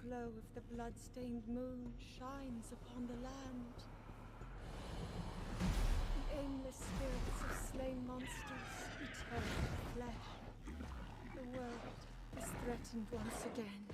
glow of the blood-stained moon shines upon the land. The aimless spirits of slain monsters return to flesh. The world is threatened once again.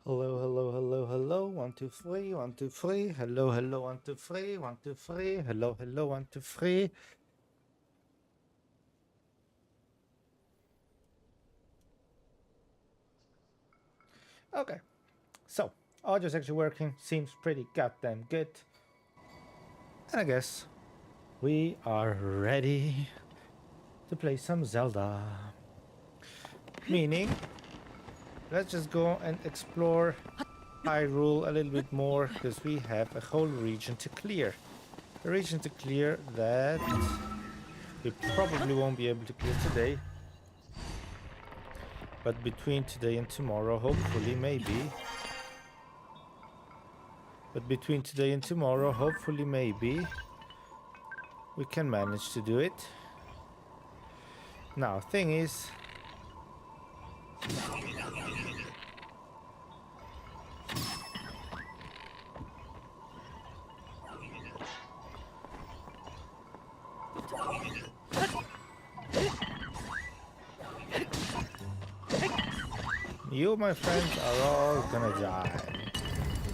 Hello, hello, hello, hello. 1, 2, 3, 1, 2, 3. Hello, hello, 1, 2, 3, 1, 2, 3. Hello, hello, 1, 2, 3. Okay, so audio's actually working. Seems pretty goddamn good. And I guess we are ready to play some Zelda. Meaning, let's just go and explore Hyrule a little bit more because we have a whole region to clear. A region to clear that we probably won't be able to clear today. But between today and tomorrow, hopefully, maybe. But between today and tomorrow, hopefully, maybe, we can manage to do it. Now, thing is, you, my friends, are all gonna die.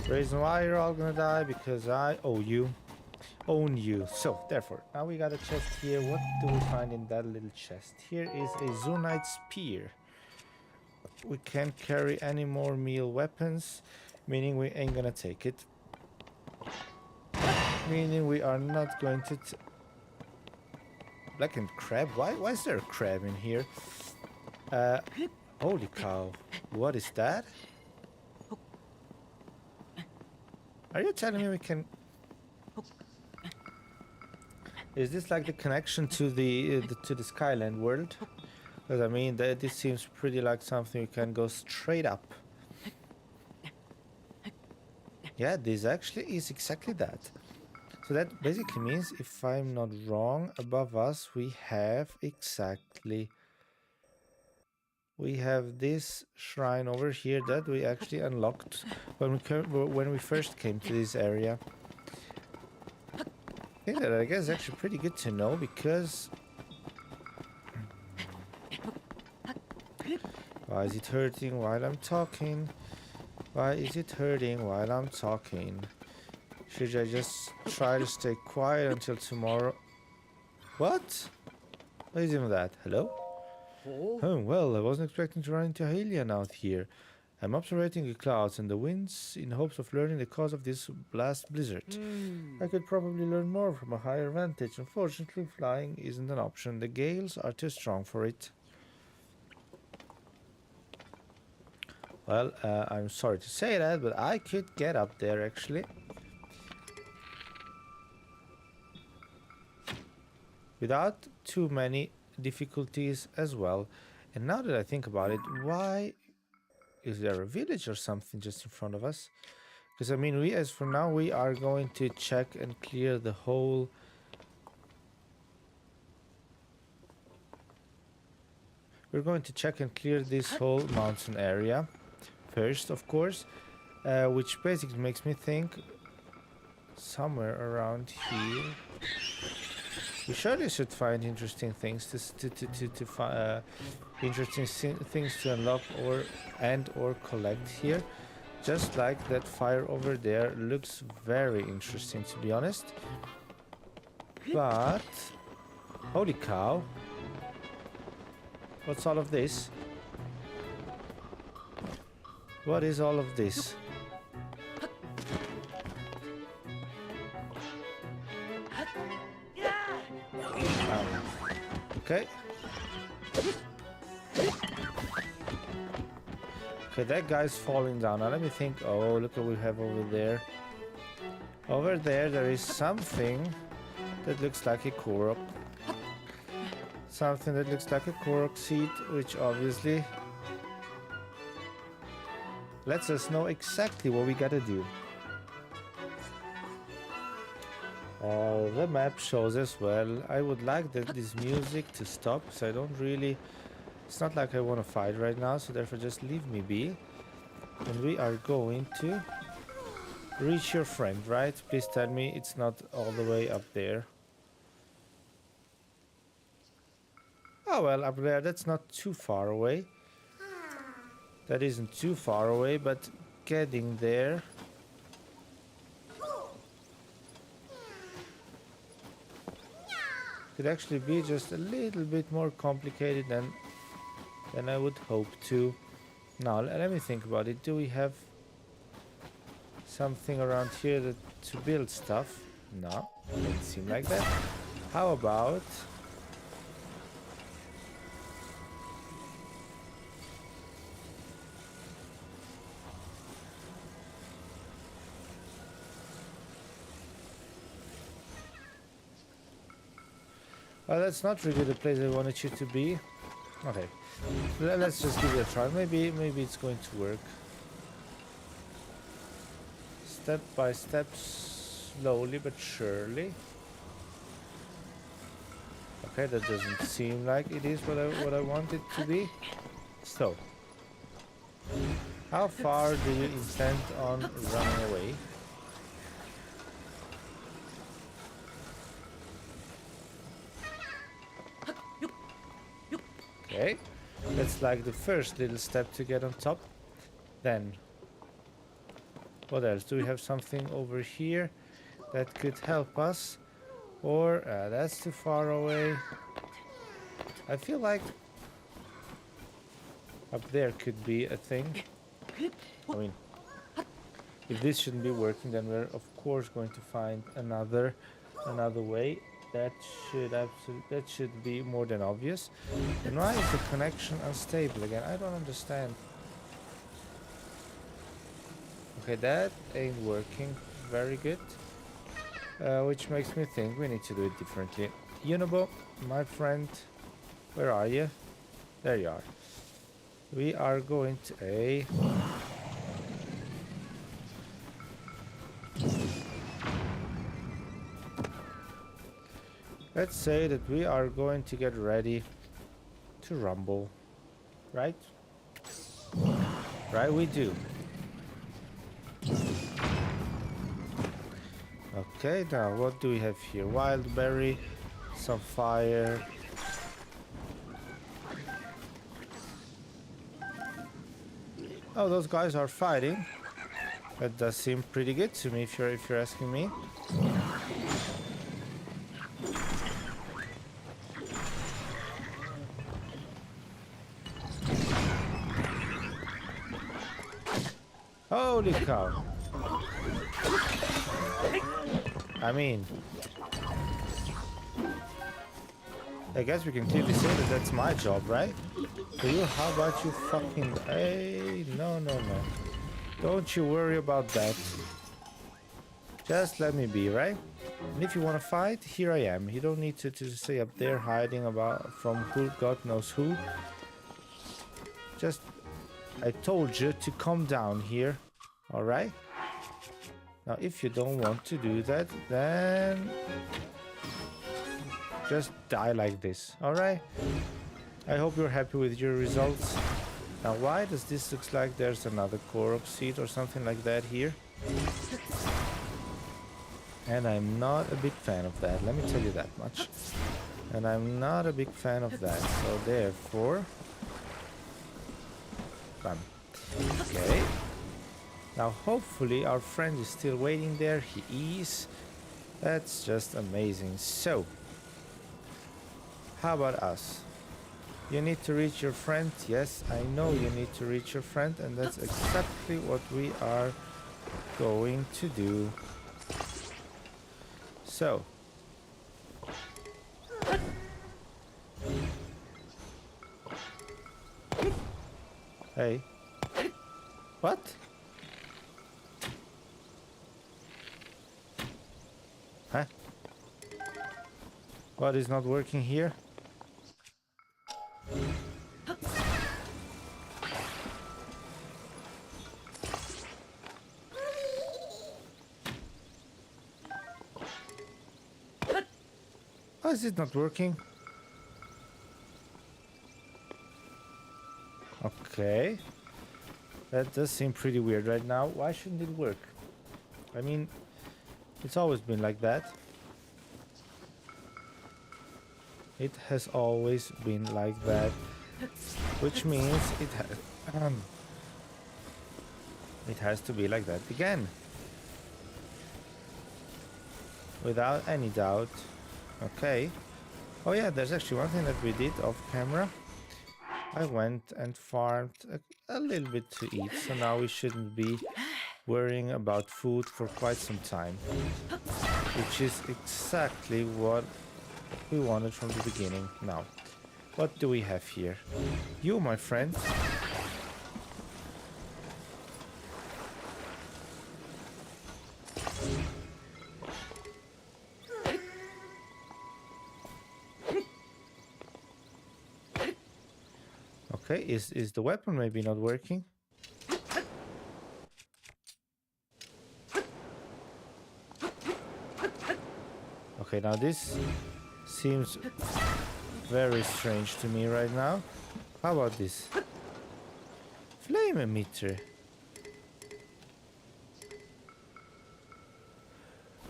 The reason why you're all gonna die, because I own you. So, therefore, now we got a chest here. What do we find in that little chest? Here is a Zunite Spear. We can't carry any more meal weapons, meaning we ain't gonna take it. Meaning we are not going to... Blackened crab? Why is there a crab in here? Holy cow. What is that? Are you telling me we can... Is this like the connection to the Skyland world? Because I mean, this seems pretty like something you can go straight up. Yeah, this actually is exactly that. So that basically means, if I'm not wrong, above us we have exactly... We have this shrine over here that we actually unlocked when we first came to this area. I think that, I guess, is actually pretty good to know, because... Why is it hurting while I'm talking? Why is it hurting while I'm talking? Should I just try to stay quiet until tomorrow? What? What is even that? Hello? Oh, well, I wasn't expecting to run into Hylian out here. I'm observing the clouds and the winds in hopes of learning the cause of this last blizzard. I could probably learn more from a higher vantage. Unfortunately, flying isn't an option. The gales are too strong for it. Well, I'm sorry to say that, but I could get up there actually. Without too many difficulties as well. And now that I think about it, why is there a village or something just in front of us? Because I mean, as for now, we are going to check and clear the whole... We're going to check and clear this whole mountain area first, of course, which basically makes me think somewhere around here. We surely should find interesting things things to unlock or collect here. Just like that fire over there looks very interesting, to be honest. But holy cow! What's all of this? What is all of this? Okay. Okay, that guy's falling down. Now let me think. Oh, look what we have over there. Over there, there is something that looks like a Korok. Something that looks like a Korok seed, which obviously lets us know exactly what we gotta do. The map shows as well. I would like this music to stop, so I don't really... It's not like I want to fight right now, so therefore just leave me be. And we are going to reach your friend, right? Please tell me it's not all the way up there. Oh well, up there, that's not too far away. That isn't too far away, but getting there... could actually be just a little bit more complicated than I would hope to. Now let me think about it. Do we have something around here to build stuff? No, doesn't seem like that. How about well, that's not really the place I wanted you to be. Okay, let's just give it a try. Maybe it's going to work. Step by step, slowly but surely. Okay, that doesn't seem like it is what I want it to be. So, how far do you intend on running away? Okay, that's like the first little step to get on top. Then, what else? Do we have something over here that could help us? Or, that's too far away. I feel like up there could be a thing. I mean, if this shouldn't be working, then we're of course going to find another way. That should be more than obvious. And why is the connection unstable again? I don't understand. Okay, that ain't working very good. Which makes me think we need to do it differently. Yunobo, my friend, where are you? There you are. We are going to let's say that we are going to get ready to rumble, right? Right, we do. Okay, now what do we have here? Wild berry, some fire. Oh, those guys are fighting. That does seem pretty good to me, if you're asking me. Holy cow. I mean, I guess we can clearly say that that's my job, right? So you, how about you fucking... Hey, no, no, no. Don't you worry about that. Just let me be, right? And if you want to fight, here I am. You don't need to stay up there hiding about from who, God knows who. Just, I told you to come down here, alright? Now, if you don't want to do that, then just die like this, alright? I hope you're happy with your results. Now, why does this look like there's another Korok seed or something like that here? And I'm not a big fan of that, let me tell you that much. And I'm not a big fan of that, so therefore... Bam. Okay. Now hopefully our friend is still waiting there. He is. That's just amazing. So, how about us? You need to reach your friend. Yes, I know you need to reach your friend, and that's exactly what we are going to do. So, hey, what? Huh? What is not working here? Why is it not working? Okay. That does seem pretty weird right now. Why shouldn't it work? I mean, it's always been like that. It has always been like that. Which means it has to be like that again. Without any doubt. Okay. Oh yeah, there's actually one thing that we did off camera. I went and farmed a little bit to eat, so now we shouldn't be worrying about food for quite some time. Which is exactly what we wanted from the beginning. Now, what do we have here? You, my friend. Okay, is the weapon maybe not working? Okay, now this seems very strange to me right now. How about this? Flame emitter.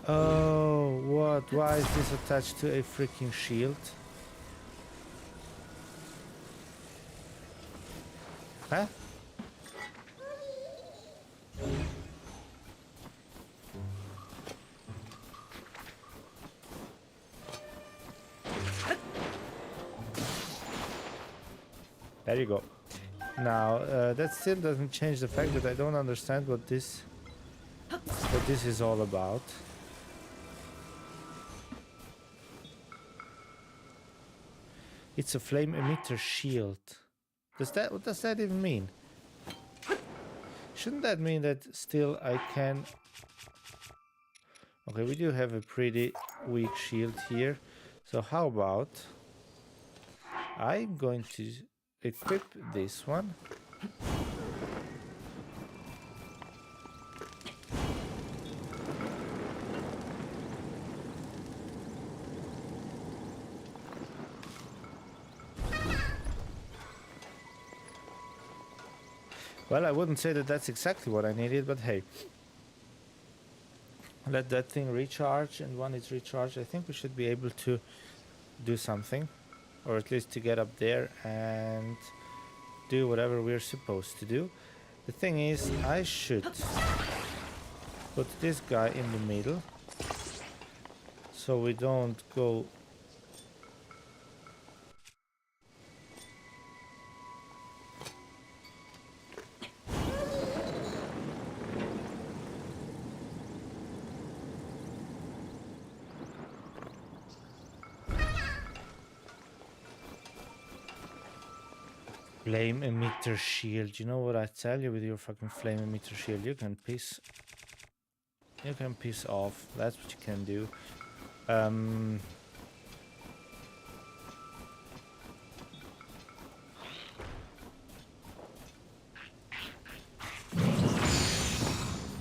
Oh, what? Why is this attached to a freaking shield? Huh? There you go. Now, that still doesn't change the fact that I don't understand what this is all about. It's a flame emitter shield. What does that even mean? Shouldn't that mean that still I can... Okay, we do have a pretty weak shield here. So how about... I'm going to equip this one. Well, I wouldn't say that that's exactly what I needed, but hey. Let that thing recharge, and when it's recharged, I think we should be able to do something. Or at least to get up there and do whatever we're supposed to do. The thing is, I should put this guy in the middle so we don't go... Flame emitter shield. You know what I tell you with your fucking flame emitter shield? You can piss. You can piss off. That's what you can do.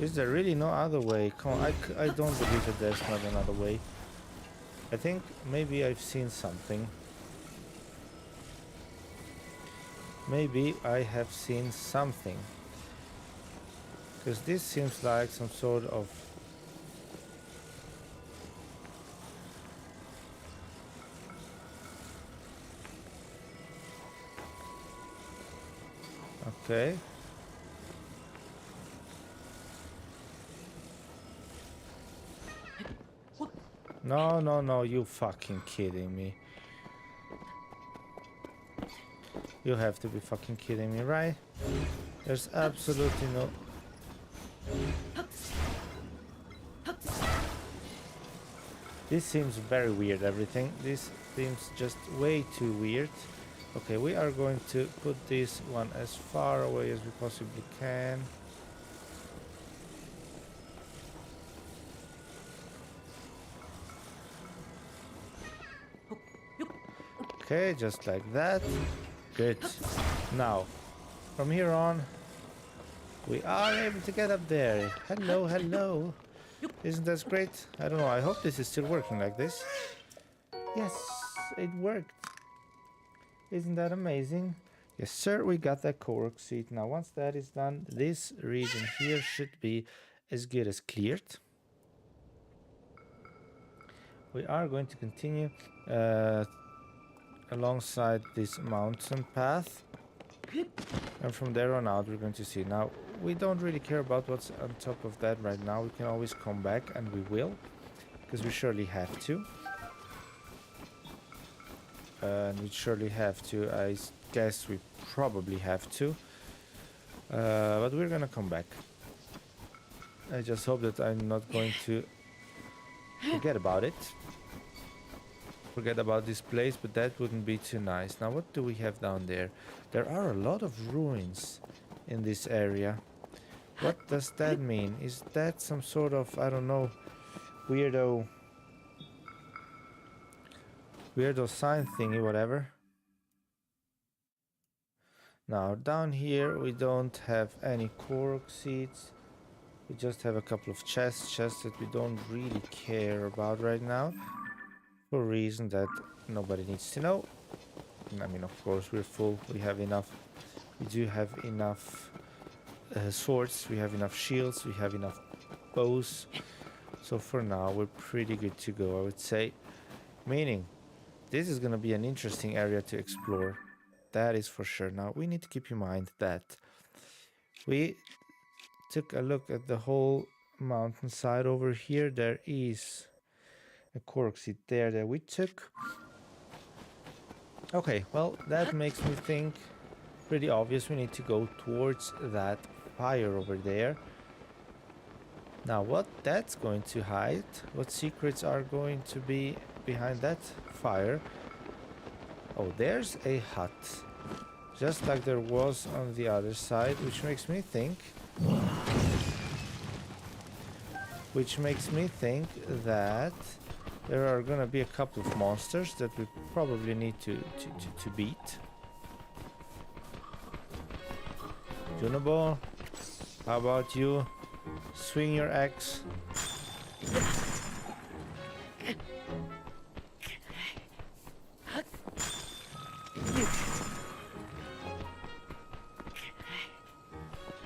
Is there really no other way? Come on, I don't believe that there's not another way. I think maybe I've seen something. Maybe I have seen something. Because this seems like some sort of... Okay. No, no, no, you fucking kidding me. You have to be fucking kidding me, right? There's absolutely no... This seems very weird, everything. This seems just way too weird. Okay, we are going to put this one as far away as we possibly can. Okay, just like that. Good. Now, from here on, we are able to get up there. Hello, hello. Isn't that great? I don't know, I hope this is still working like this. Yes, it worked. Isn't that amazing? Yes, sir, we got that Korok seed. Now, once that is done, this region here should be as good as cleared. We are going to continue alongside this mountain path. And from there on out, we're going to see. Now, we don't really care about what's on top of that right now. We can always come back, and we will. Because we surely have to. And we surely have to. I guess we probably have to. But we're gonna come back. I just hope that I'm not going to forget about it. Forget about this place, but that wouldn't be too nice. Now, what do we have down there? There are a lot of ruins in this area. What does that mean? Is that some sort of, I don't know, weirdo sign thingy, whatever? Now, down here we don't have any Korok seeds. We just have a couple of chests that we don't really care about right now. For a reason that nobody needs to know. I mean, of course, we're full. We have enough. We do have enough swords. We have enough shields. We have enough bows. So for now, we're pretty good to go, I would say. Meaning, this is going to be an interesting area to explore. That is for sure. Now, we need to keep in mind that we took a look at the whole mountainside over here. There is a Korok seed there that we took. Okay, well, that makes me think pretty obvious we need to go towards that fire over there. Now, what that's going to hide, what secrets are going to be behind that fire? Oh, there's a hut, just like there was on the other side, which makes me think that there are gonna be a couple of monsters that we probably need to beat. Junobo, how about you? Swing your axe.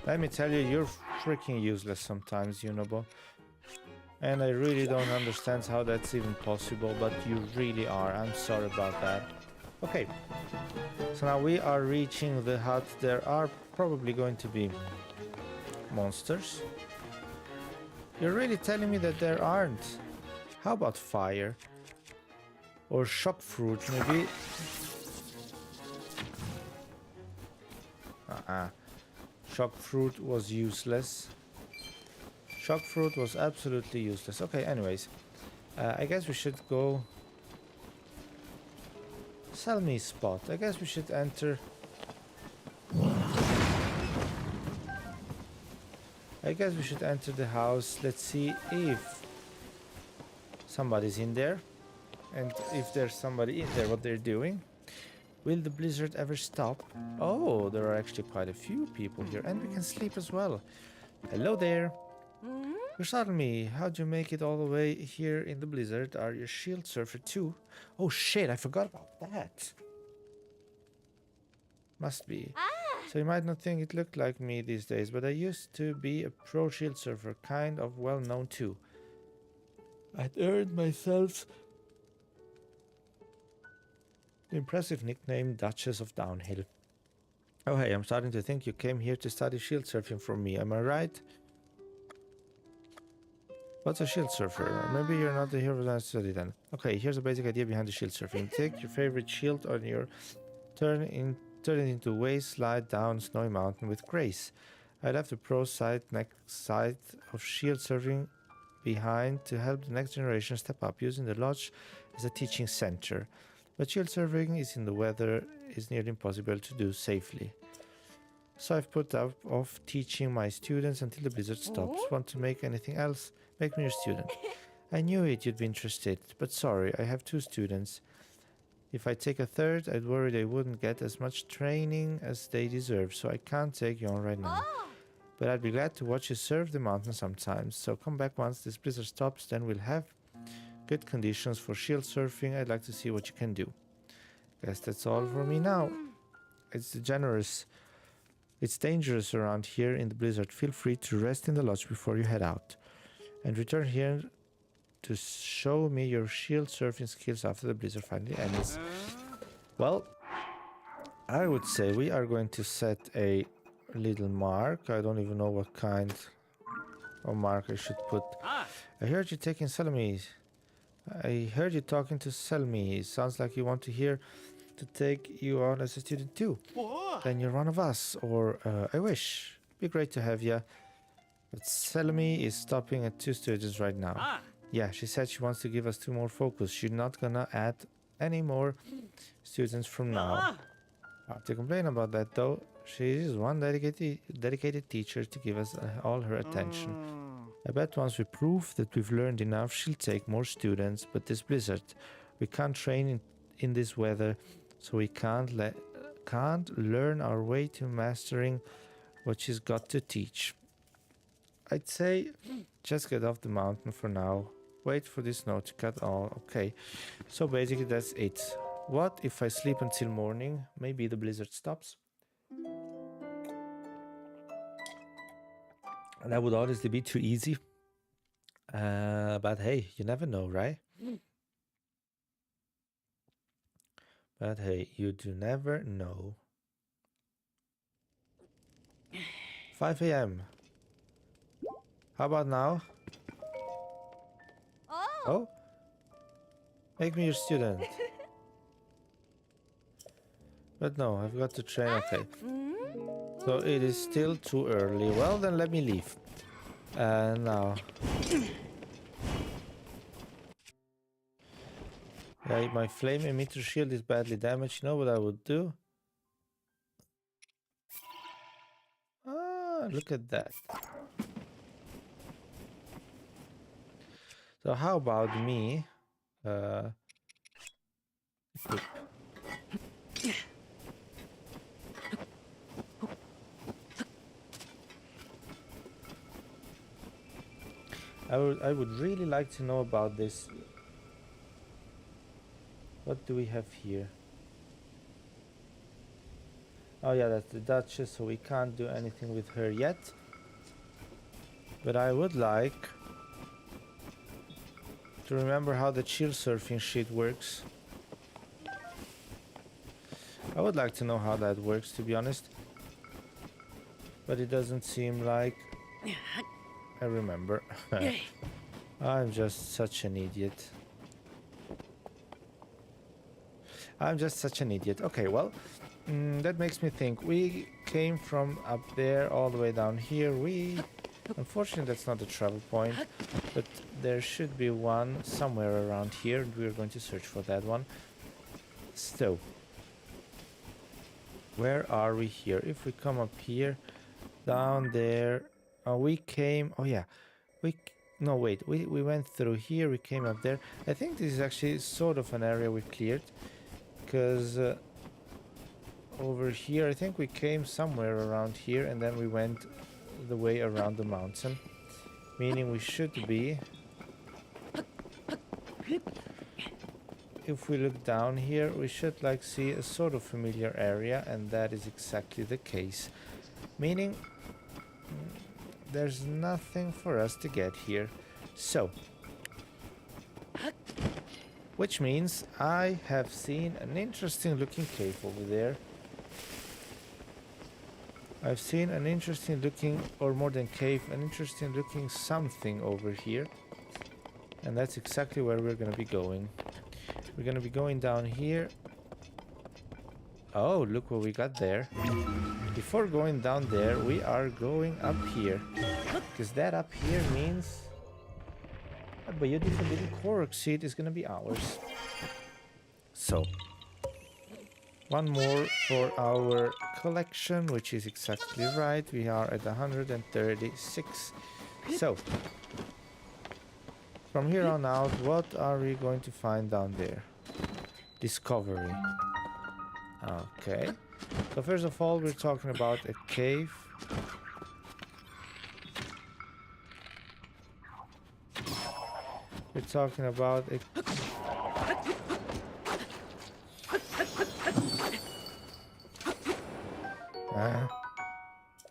Let me tell you, you're freaking useless sometimes, Junobo. And I really don't understand how that's even possible, but you really are. I'm sorry about that. Okay, so now we are reaching the hut. There are probably going to be monsters. You're really telling me that there aren't? How about fire? Or shock fruit, maybe? Shock fruit was useless. Shock fruit was absolutely useless. Okay, anyways. I guess we should go... Sell me spot. I guess we should enter I guess we should enter the house. Let's see if somebody's in there. And if there's somebody in there, what they're doing. Will the blizzard ever stop? Oh, there are actually quite a few people here. And we can sleep as well. Hello there. You startled me. How'd you make it all the way here in the blizzard? Are you a shield surfer too? Oh shit, I forgot about that. Must be. So you might not think it looked like me these days, but I used to be a pro shield surfer, kind of well known too. I'd earned myself the impressive nickname Duchess of Downhill. Oh hey, I'm starting to think you came here to study shield surfing from me, am I right? What's a shield surfer? Maybe you're not the hero that I study then. Okay, here's a basic idea behind the shield surfing. Take your favorite shield on your turn it into wave, slide down snowy mountain with grace. I left the pro side next side of shield surfing behind to help the next generation step up, using the lodge as a teaching center. But shield surfing is in the weather is nearly impossible to do safely. So I've put up off teaching my students until the blizzard stops. Want to make anything else? Make me your student. I knew you'd be interested, but sorry, I have 2 students. If I take a third, I'd worry they wouldn't get as much training as they deserve, so I can't take you on right now. But I'd be glad to watch you surf the mountain sometimes, so come back once this blizzard stops, then we'll have good conditions for shield surfing. I'd like to see what you can do. Guess that's all for me now. It's dangerous around here in the blizzard. Feel free to rest in the lodge before you head out. And return here to show me your shield surfing skills after the blizzard finally ends. Well, I would say we are going to set a little mark. I don't even know what kind of mark I should put. I heard you taking Selmy. I heard you talking to Selmy. Sounds like you want to take you on as a student too. Then you're one of us, or I wish. Be great to have you. But Selmy is stopping at 2 students right now. Yeah, she said she wants to give us 2 more focus. She's not gonna add any more students from now. Hard to complain about that though. She is one dedicated teacher to give us all her attention. I bet once we prove that we've learned enough, she'll take more students. But this blizzard, we can't train in this weather, so we can't learn our way to mastering what she's got to teach. I'd say just get off the mountain for now. Wait for the snow to cut on. Okay, so basically that's it. What if I sleep until morning? Maybe the blizzard stops. That would honestly be too easy. But hey, you never know, right? But hey, you do never know. 5 a.m. How about now? Oh? Make me your student. But no, I've got to train. Okay. So it is still too early. Well, then let me leave. Now. Yeah, my flame emitter shield is badly damaged. You know what I would do? Ah, look at that. So how about me? Equip. I would really like to know about this. What do we have here? Oh yeah, that's the Duchess, so we can't do anything with her yet. But I would like to remember how the chill surfing shit works. I would like to know how that works, to be honest. But it doesn't seem like I remember. I'm just such an idiot. Okay, well, that makes me think. We came from up there all the way down here. Unfortunately, that's not the travel point, but there should be one somewhere around here, and we're going to search for that one. So, where are we here? If we come up here, down there. We came. Oh yeah, we. No wait, we went through here. We came up there. I think this is actually sort of an area we cleared, because over here I think we came somewhere around here, and then we went the way around the mountain, meaning we should be. If we look down here, we should like see a sort of familiar area, and that is exactly the case, meaning there's nothing for us to get here. So, which means I have seen an interesting looking cave over there. I've seen an interesting looking, or more than cave, an interesting looking something over here. And that's exactly where we're gonna be going. We're gonna be going down here. Oh, look what we got there. Before going down there, we are going up here. Because that up here means a beautiful little Korok seed is gonna be ours. So, one more for our collection, which is exactly right. We are at 136. So, from here on out, what are we going to find down there? Discovery. Okay. So first of all, we're talking about a cave. We're talking about a...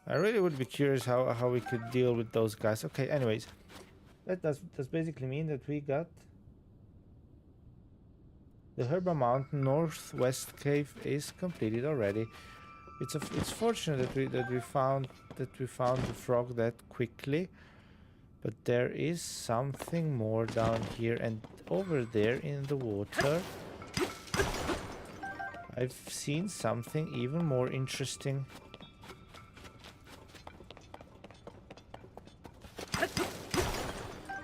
I really would be curious how we could deal with those guys. Okay, anyways. That does basically mean that we got the Herba Mountain Northwest Cave is completed already. It's fortunate that we found the frog that quickly, but there is something more down here, and over there in the water I've seen something even more interesting.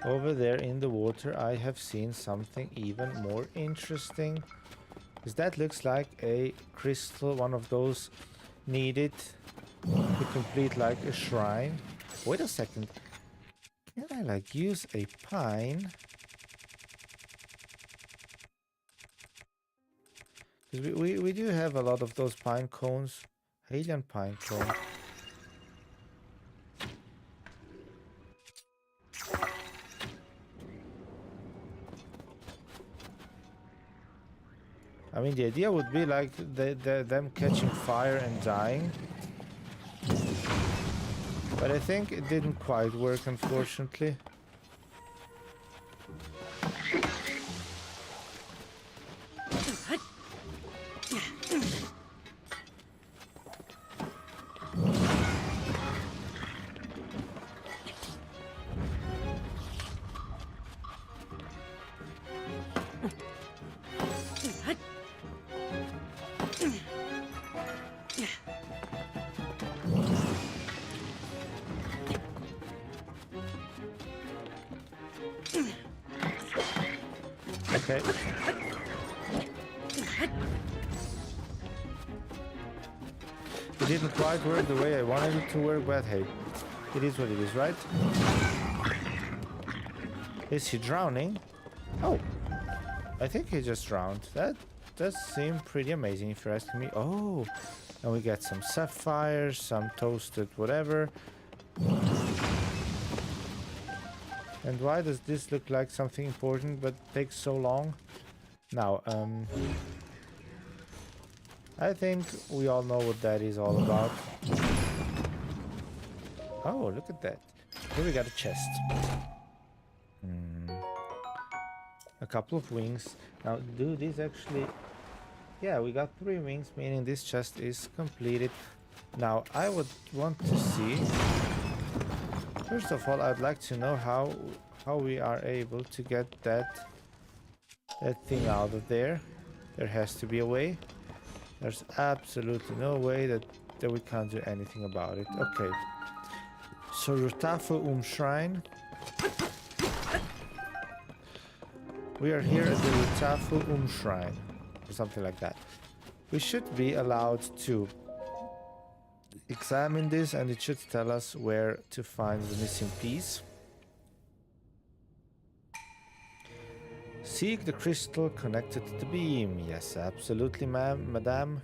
Over there in the water, I have seen something even more interesting. Because that looks like a crystal, one of those needed to complete like a shrine. Wait a second. Can I like use a pine? Because we do have a lot of those pine cones. Alien pine cone. I mean, the idea would be like them catching fire and dying. But I think it didn't quite work, unfortunately. Okay. It didn't quite work the way I wanted it to work, but hey, it is what it is, right? Is he drowning? Oh, I think he just drowned. That does seem pretty amazing if you're asking me. Oh, and we got some sapphires, some toasted whatever. And why does this look like something important but takes so long? Now, I think we all know what that is all about. Oh, look at that. Here we got a chest. A couple of wings. Now, do these actually... Yeah, we got 3 wings, meaning this chest is completed. Now, I would want to see... First of all, I'd like to know how we are able to get that thing out of there. There has to be a way. There's absolutely no way that we can't do anything about it. Okay. So Rutafu Shrine. We are here at the Rutafu Shrine, or something like that. We should be allowed to examine this and it should tell us where to find the missing piece. Seek the crystal connected to the beam. Yes, absolutely, madame.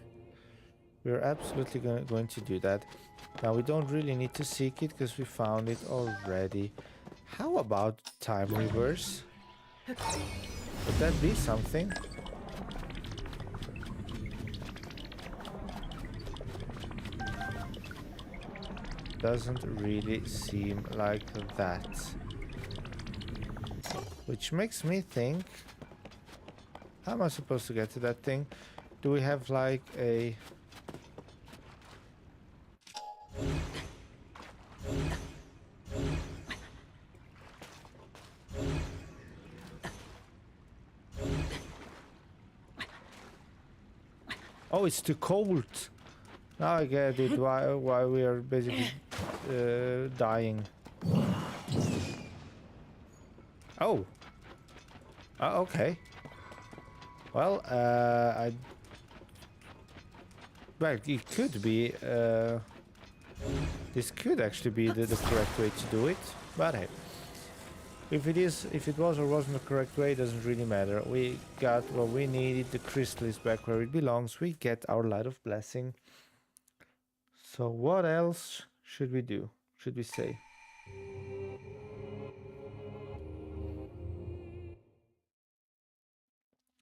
We're absolutely going to do that. Now, we don't really need to seek it because we found it already. How about time reverse? Would that be something? Doesn't really seem like that. Which makes me think, how am I supposed to get to that thing? Do we have like a... Oh, it's too cold. Now I get it, why we are basically dying. Oh. Okay. Well, well, it could be, this could actually be the correct way to do it, but hey. If it was or wasn't the correct way, it doesn't really matter. We got what we needed, the crystal is back where it belongs, we get our light of blessing. So what else should we do? Should we say?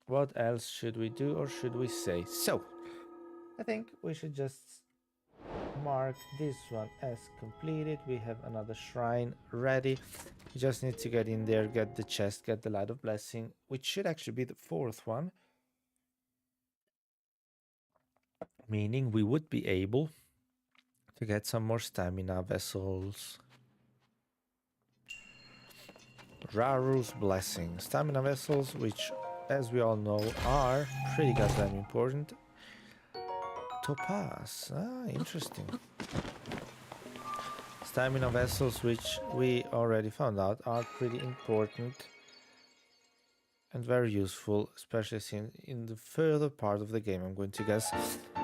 What else should we do or should we say? So, I think we should just mark this one as completed. We have another shrine ready. We just need to get in there, get the chest, get the light of blessing, which should actually be the fourth one. Meaning we would be able to get some more stamina vessels. Hyrule's blessing. Stamina vessels, which, as we all know, are pretty goddamn important. Topaz. Ah, interesting. Stamina vessels, which we already found out are pretty important and very useful, especially in the further part of the game, I'm going to guess.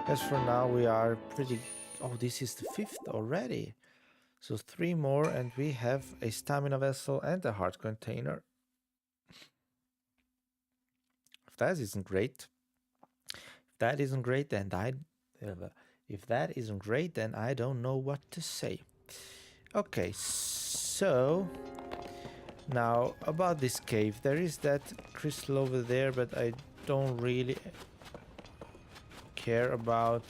As for now, we are pretty... Oh, this is the 5th already. So 3 more and we have a stamina vessel and a heart container. If that isn't great, then I don't know what to say. Okay, so now about this cave, there is that crystal over there, but I don't really care about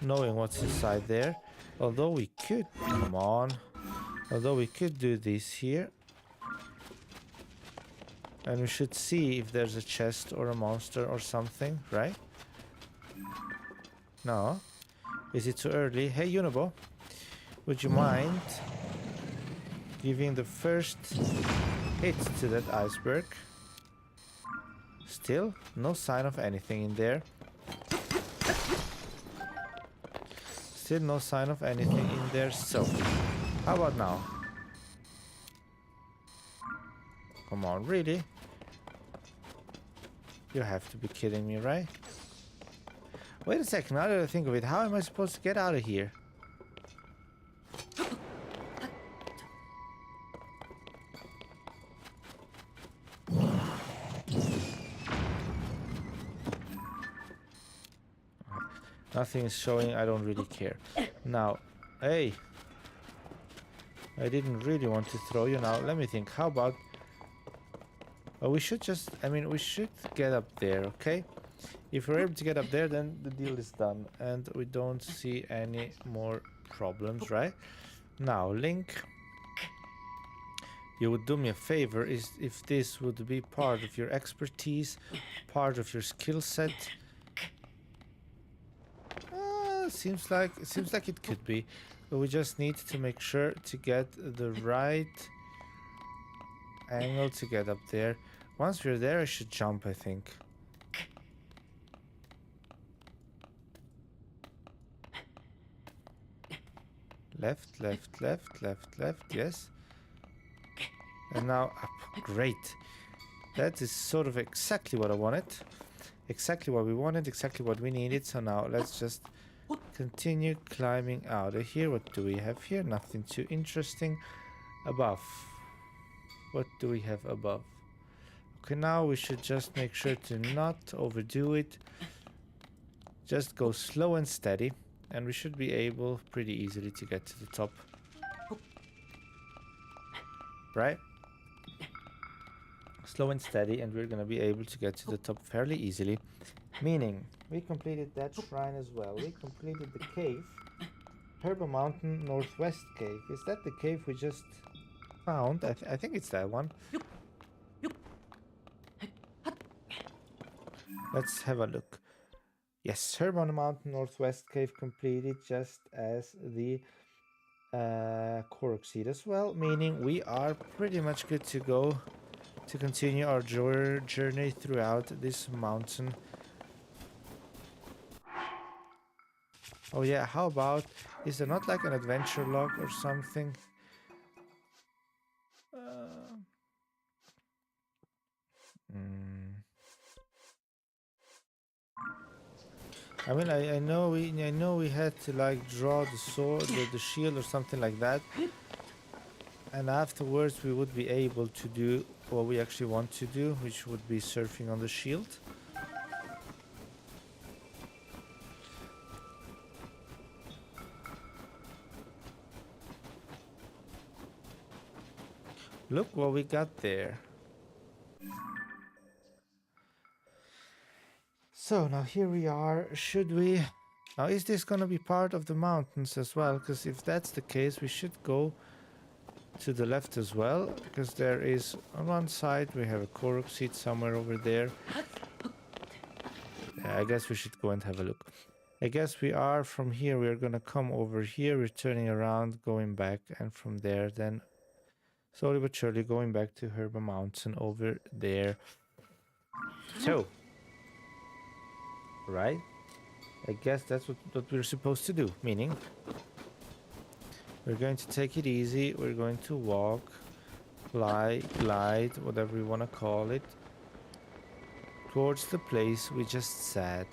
knowing what's inside there. Although we could, come on, although we could do this here. And we should see if there's a chest or a monster or something, right? No. Is it too early? Hey, Unibo, would you mind giving the first hit to that iceberg? Still, no sign of anything in there. Still no sign of anything in there, so how about now? Come on, really? You have to be kidding me, right? Wait a second, now that I think of it, how am I supposed to get out of here? Nothing is showing, I don't really care. Now, hey. I didn't really want to throw you now. Let me think, how about... Oh, we should just... I mean, we should get up there, okay? If we're able to get up there, then the deal is done. And we don't see any more problems, right? Now, Link... You would do me a favor is if this would be part of your expertise, part of your skill set. Seems like it could be, but we just need to make sure to get the right angle to get up there. Once we're there, I should jump, I think. Left, left, left, left, left, yes. And now up. Great. That is sort of exactly what I wanted. Exactly what we wanted, exactly what we needed. So now let's just Continue climbing out of here. What do we have here? Nothing too interesting. Above. What do we have above? Okay, now we should just make sure to not overdo it. Just go slow and steady, and we should be able pretty easily to get to the top. Right? Slow and steady, and we're gonna be able to get to the top fairly easily. Meaning, we completed that shrine as well. We completed the cave. Herba Mountain Northwest Cave. Is that the cave we just found? I think it's that one. Let's have a look. Yes, Herba Mountain Northwest Cave completed, just as the Korok seed as well. Meaning we are pretty much good to go to continue our journey throughout this mountain. Oh yeah, how about, is there not like an adventure log or something? I mean, I know we had to like draw the sword, the shield or something like that, and afterwards we would be able to do what we actually want to do, which would be surfing on the shield. Look what we got there. So now here we are. Should we... Now is this gonna be part of the mountains as well? Because if that's the case, we should go to the left as well. Because there is, on one side, we have a Korok seed somewhere over there. Yeah, I guess we should go and have a look. I guess we are from here. We are gonna come over here. We're turning around, going back. And from there then, slowly but surely, going back to Herba Mountain over there. So... Right? I guess that's what we're supposed to do. Meaning, we're going to take it easy. We're going to walk, fly, glide, whatever you want to call it, towards the place we just sat.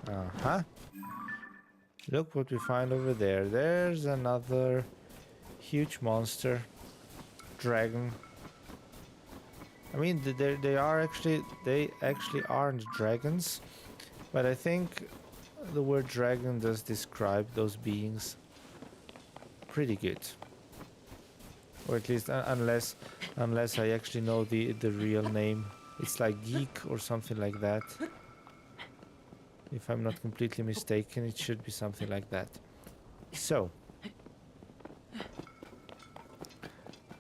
Uh-huh. Look what we find over there. There's another huge monster. Dragon. I mean, they actually aren't dragons, but I think the word dragon does describe those beings pretty good, or at least unless I actually know the real name. It's like geek or something like that. If I'm not completely mistaken, it should be something like that. So,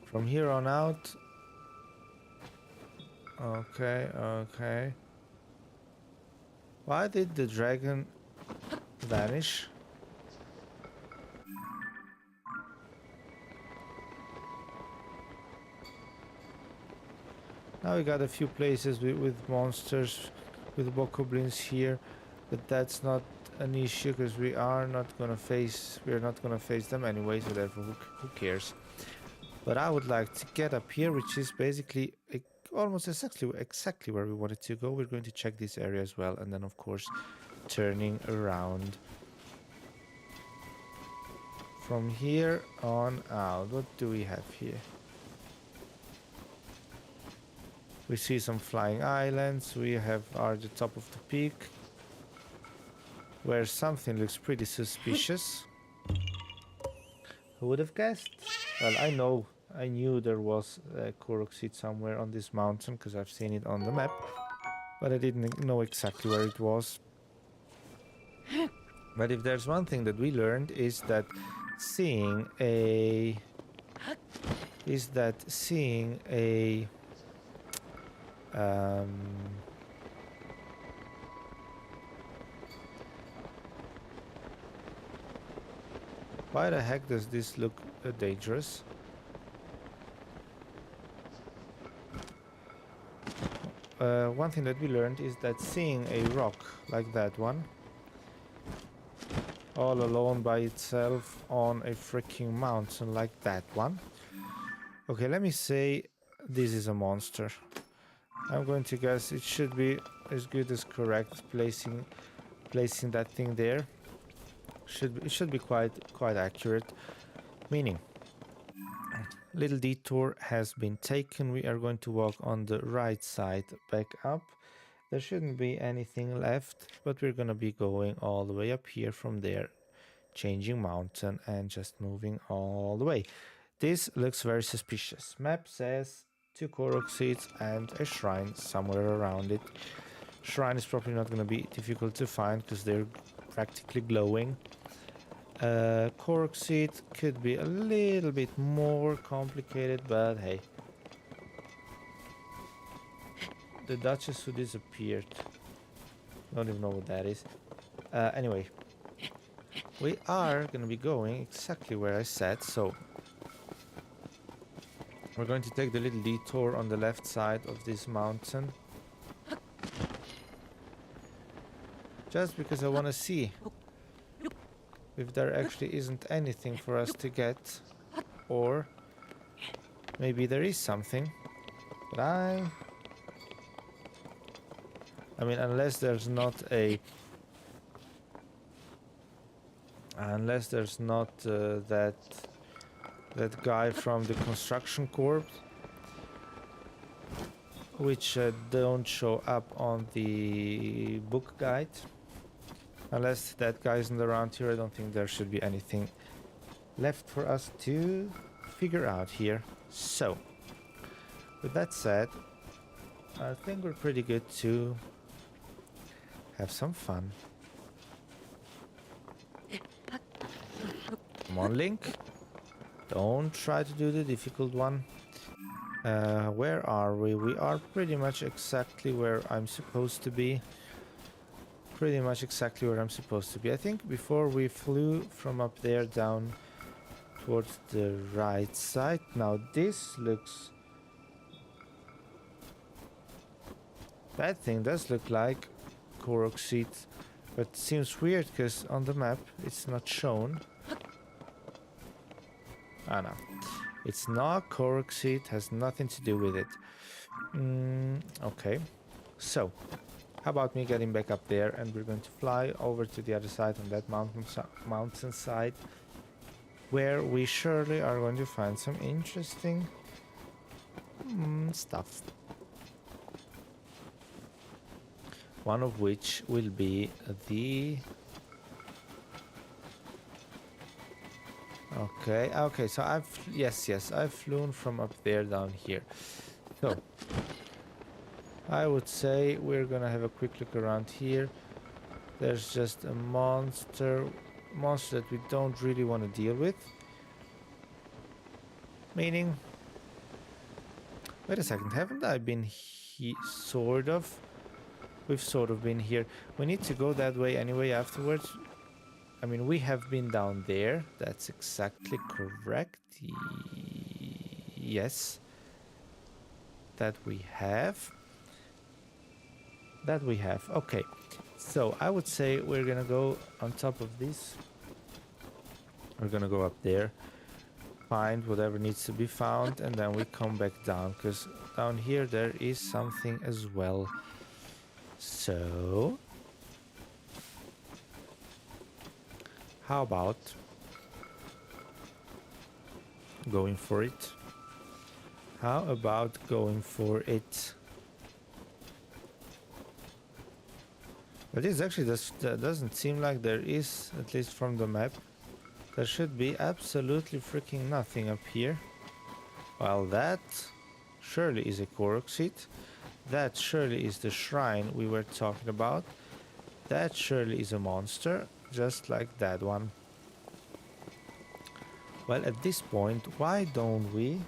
from here on out. Okay. Why did the dragon vanish? Now we got a few places with monsters, with bokoblins here, but that's not an issue because we are not gonna face them anyway, so therefore who cares? But I would like to get up here, which is basically almost exactly where we wanted to go. We're going to check this area as well, and then of course turning around from here on out. What do we have here? We see some flying islands. We are at the top of the peak where something looks pretty suspicious. Who would have guessed? Well, I knew there was a Korok seed somewhere on this mountain because I've seen it on the map, but I didn't know exactly where it was. But if there's one thing that we learned is that seeing a why the heck does this look dangerous? One thing that we learned is that seeing a rock like that one, all alone by itself on a freaking mountain like that one. Okay, let me say this is a monster. I'm going to guess it should be as good as correct, placing placing that thing there. It should be quite accurate. Meaning, little detour has been taken. We are going to walk on the right side back up. There shouldn't be anything left, but we're gonna be going all the way up here from there, changing mountain and just moving all the way. This looks very suspicious. Map says 2 Korok seeds and a shrine somewhere around it. Shrine is probably not gonna be difficult to find because they're practically glowing. Korok seed could be a little bit more complicated, but hey. The Duchess who disappeared. Don't even know what that is. Anyway. We are gonna be going exactly where I said, so we're going to take the little detour on the left side of this mountain. Just because I want to see if there actually isn't anything for us to get, or maybe there is something, but I mean, unless there's not that guy from the construction corps, which don't show up on the book guide. Unless that guy isn't around here, I don't think there should be anything left for us to figure out here. So, with that said, I think we're pretty good to have some fun. Come on, Link. Don't try to do the difficult one. Where are we? We are pretty much exactly where I'm supposed to be. Pretty much exactly where I'm supposed to be. I think before we flew from up there down towards the right side. Now this looks... That thing does look like Korok seed, but seems weird because on the map it's not shown. Ah no, it's not Korok seed, has nothing to do with it. Okay, so how about me getting back up there, and we're going to fly over to the other side on that mountain side, where we surely are going to find some interesting stuff. One of which will be the... Okay, so I've flown from up there down here. So, I would say we're gonna have a quick look around here. There's just a monster that we don't really want to deal with. Meaning... Wait a second, haven't I been here? Sort of. We've sort of been here. We need to go that way anyway afterwards. I mean, we have been down there. That's exactly correct. Yes. That we have. Okay. So, I would say we're gonna go on top of this. We're gonna go up there. Find whatever needs to be found. And then we come back down. Because down here there is something as well. So... How about going for it? But this actually doesn't seem like there is, at least from the map. There should be absolutely freaking nothing up here. Well, that surely is a Korok seed. That surely is the shrine we were talking about. That surely is a monster. Just like that one. Well, at this point, why don't we...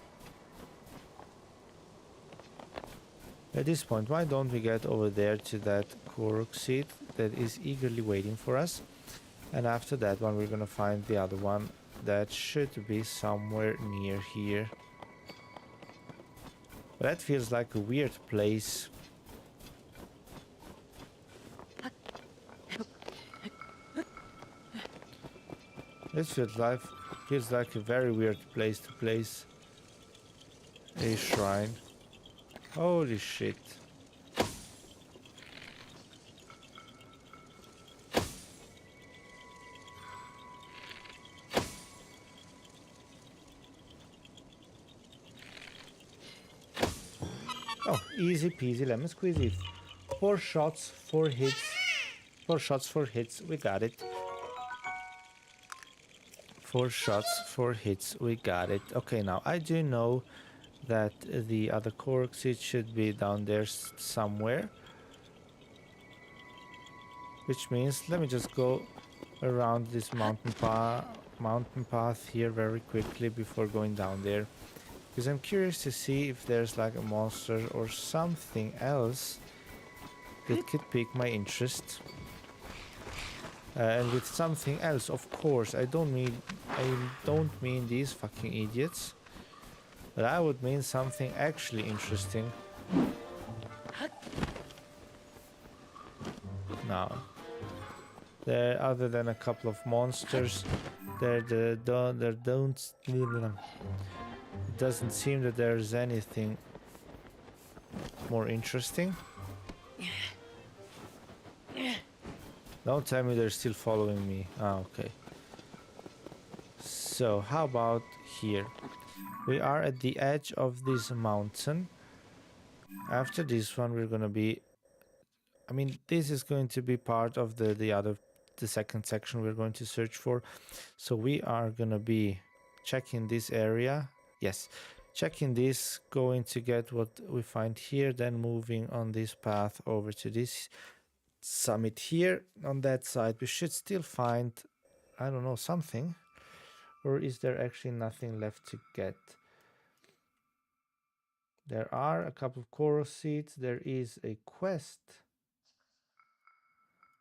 get over there to that Korok seed that is eagerly waiting for us. And after that one, we're gonna find the other one that should be somewhere near here. That feels like a weird place. This feels like a very weird place to place a shrine. Holy shit. Oh, easy peasy lemon squeezy. 4 shots, 4 hits. 4 shots, 4 hits. We got it. 4 shots, 4 hits. We got it. Okay, now I do know that the other corks, it should be down there somewhere. Which means let me just go around this mountain path here very quickly before going down there. Because I'm curious to see if there's like a monster or something else that could pique my interest. And with something else, of course, I don't mean these fucking idiots, but I would mean something actually interesting. Now, there, other than a couple of monsters, it doesn't seem that there's anything more interesting. Don't tell me they're still following me. Ah, okay. So, how about here? We are at the edge of this mountain. After this one, we're gonna be... I mean, this is going to be part of the second section we're going to search for. So we are gonna be checking this area. Yes, checking this, going to get what we find here, then moving on this path over to this summit here. On that side we should still find, I don't know, something. Or is there actually nothing left to get? There are a couple of coral seeds. There is a quest.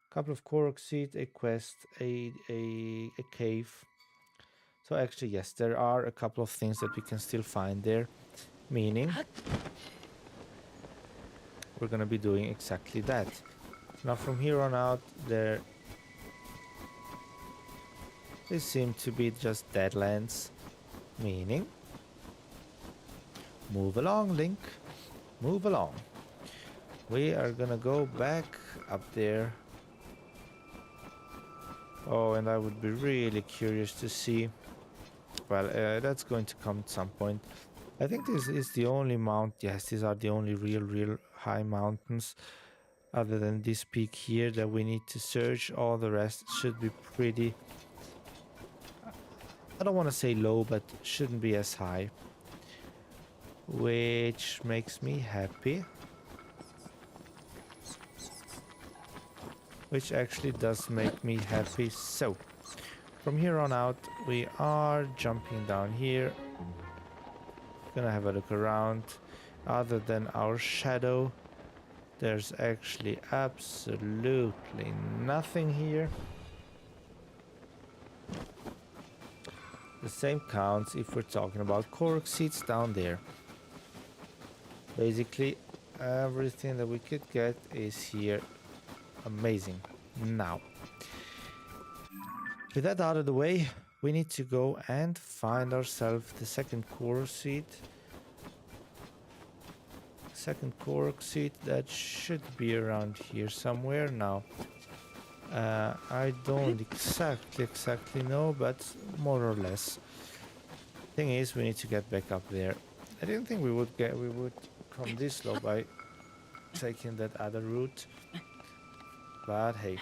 Couple of coral seeds, a quest, a cave. So actually, yes, there are a couple of things that we can still find there. Meaning, we're gonna be doing exactly that. Now from here on out, they seem to be just deadlands. Meaning, move along, Link. Move along. We are gonna go back up there. Oh, and I would be really curious to see... Well, that's going to come at some point. I think this is the only mount... Yes, these are the only real high mountains. Other than this peak here that we need to search. All the rest should be pretty... I don't want to say low, but shouldn't be as high. Which makes me happy. Which actually does make me happy. So, from here on out, we are jumping down here. Gonna have a look around. Other than our shadow, there's actually absolutely nothing here. The same counts if we're talking about cork seeds down there. Basically, everything that we could get is here. Amazing. Now, with that out of the way, we need to go and find ourselves the second cork seed. Second cork seed that should be around here somewhere. Now, I don't exactly know, but more or less. Thing is, we need to get back up there. I didn't think we would come this low by taking that other route. But hey,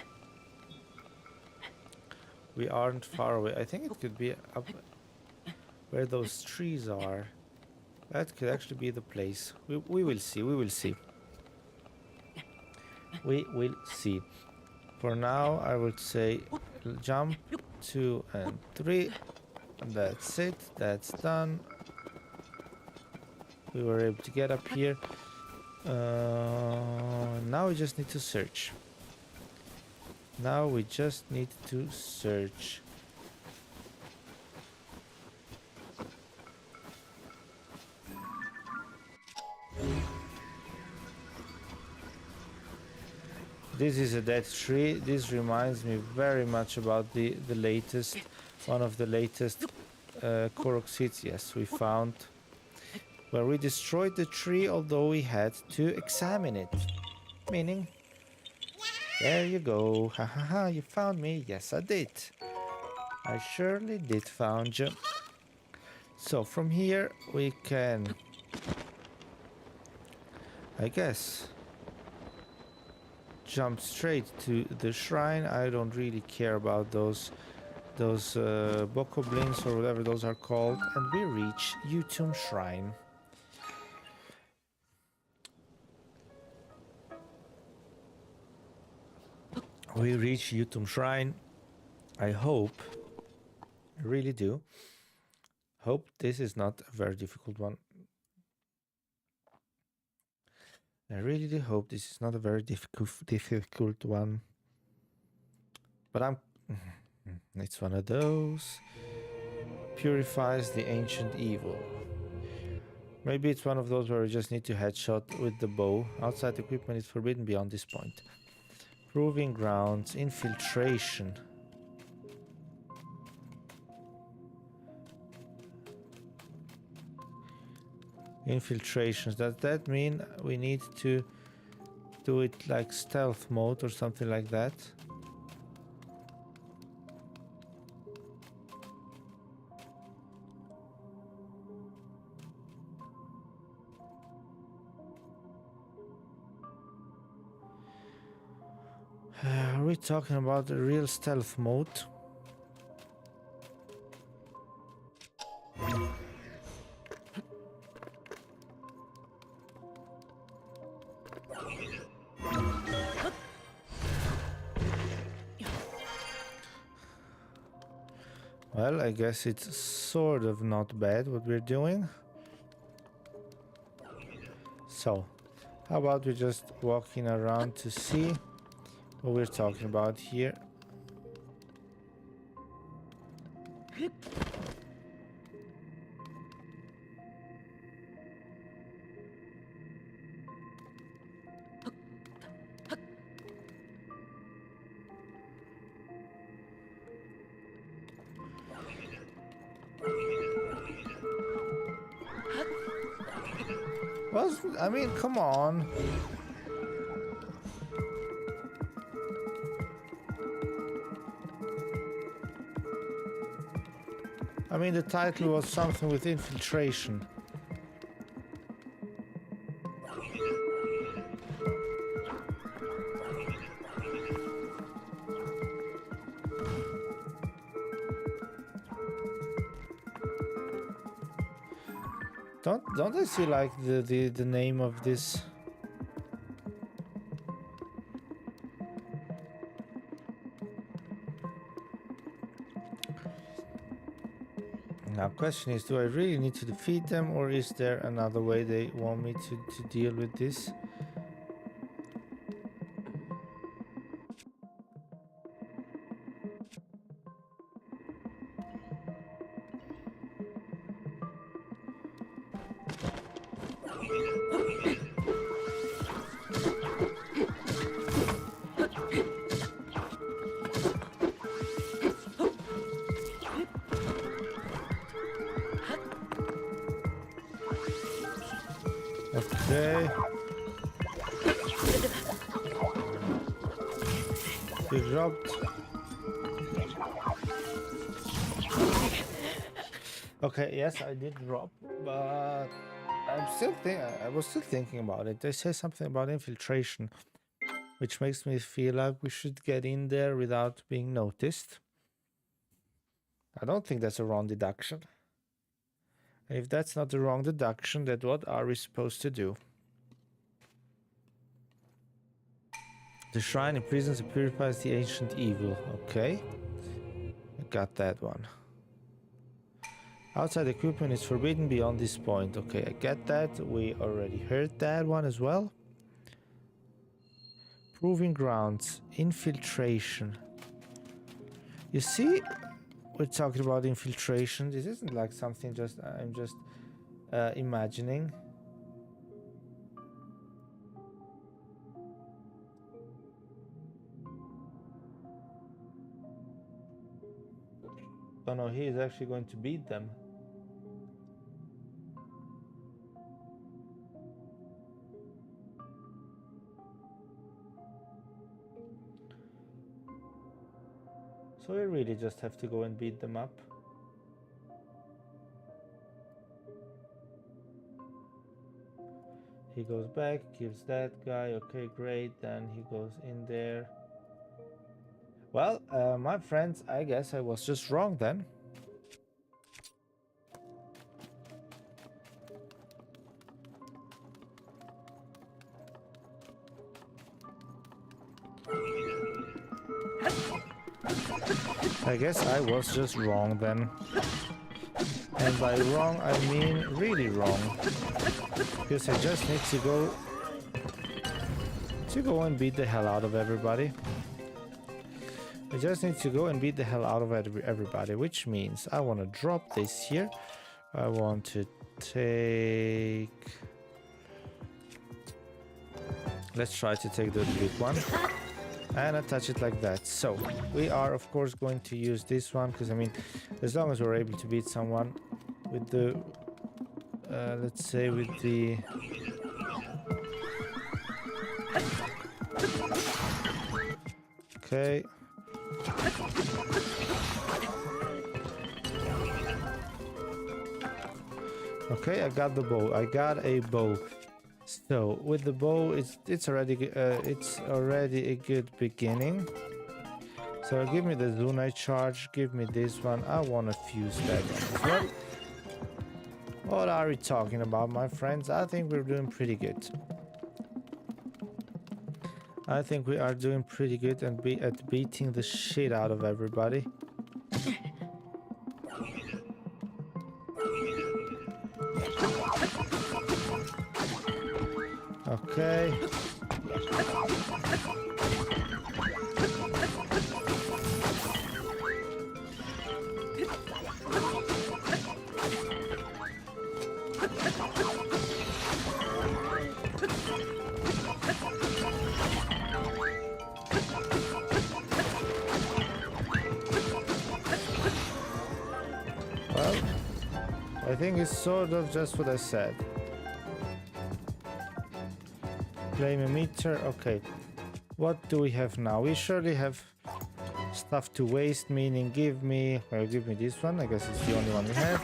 we aren't far away. I think it could be up where those trees are. That could actually be the place. We will see. We will see. We will see. For now, I would say jump 2 and 3. That's it. That's done. We were able to get up here. Now we just need to search. Now we just need to search. This is a dead tree. This reminds me very much about the latest, one of the latest Korok seeds. Yes, we found where we destroyed the tree, although we had to examine it. Meaning, there you go. Ha ha ha, you found me. Yes, I did. I surely did found you. So from here we can I guess jump straight to the shrine. I don't really care about those bokoblins or whatever those are called, and we reach Utum Shrine. We reach Utum Shrine. I hope, I really do, hope this is not a very difficult one. I really do hope this is not a very difficult one. But it's one of those. Purifies the ancient evil. Maybe it's one of those where we just need to headshot with the bow. Outside equipment is forbidden beyond this point. Proving grounds, infiltration. Infiltrations. Does that mean we need to do it like stealth mode or something like that? Are we talking about a real stealth mode? Well, I guess it's sort of not bad what we're doing. So, how about we just walking around to see what we're talking about here. I mean, come on. I mean, the title was something with infiltration. Don't I see like the name of this? Now, question is, do I really need to defeat them, or is there another way they want me to deal with this? Okay. He dropped. Okay, yes, I did drop, but I was still thinking about it. They say something about infiltration, which makes me feel like we should get in there without being noticed. I don't think that's a wrong deduction. And if that's not the wrong deduction, then what are we supposed to do? The shrine imprisons and purifies the ancient evil. Okay. I got that one. Outside equipment is forbidden beyond this point. Okay, I get that. We already heard that one as well. Proving grounds. Infiltration. You see, we're talking about infiltration. This isn't like something I'm just imagining. Oh no, he is actually going to beat them. So we really just have to go and beat them up. He goes back, kills that guy. Okay, great. Then he goes in there. Well, my friends, I guess I was just wrong then. I guess I was just wrong then. And by wrong, I mean really wrong. Because I just need to go and beat the hell out of everybody. I just need to go and beat the hell out of everybody, which means I want to drop this here. I want to take... Let's try to take the big one and attach it like that. So we are of course going to use this one, because I mean, as long as we're able to beat someone with the let's say with the okay. Okay, I got the bow. I got a bow. So with the bow, it's already a good beginning. So give me the Zunai charge. Give me this one. I want to fuse that one as well. What are we talking about, my friends? I think we're doing pretty good. I think we are doing pretty good and at beating the shit out of everybody. Okay. Well, I think it's sort of just what I said. Flame meter, okay. What do we have now? We surely have stuff to waste, meaning give me this one. I guess it's the only one we have.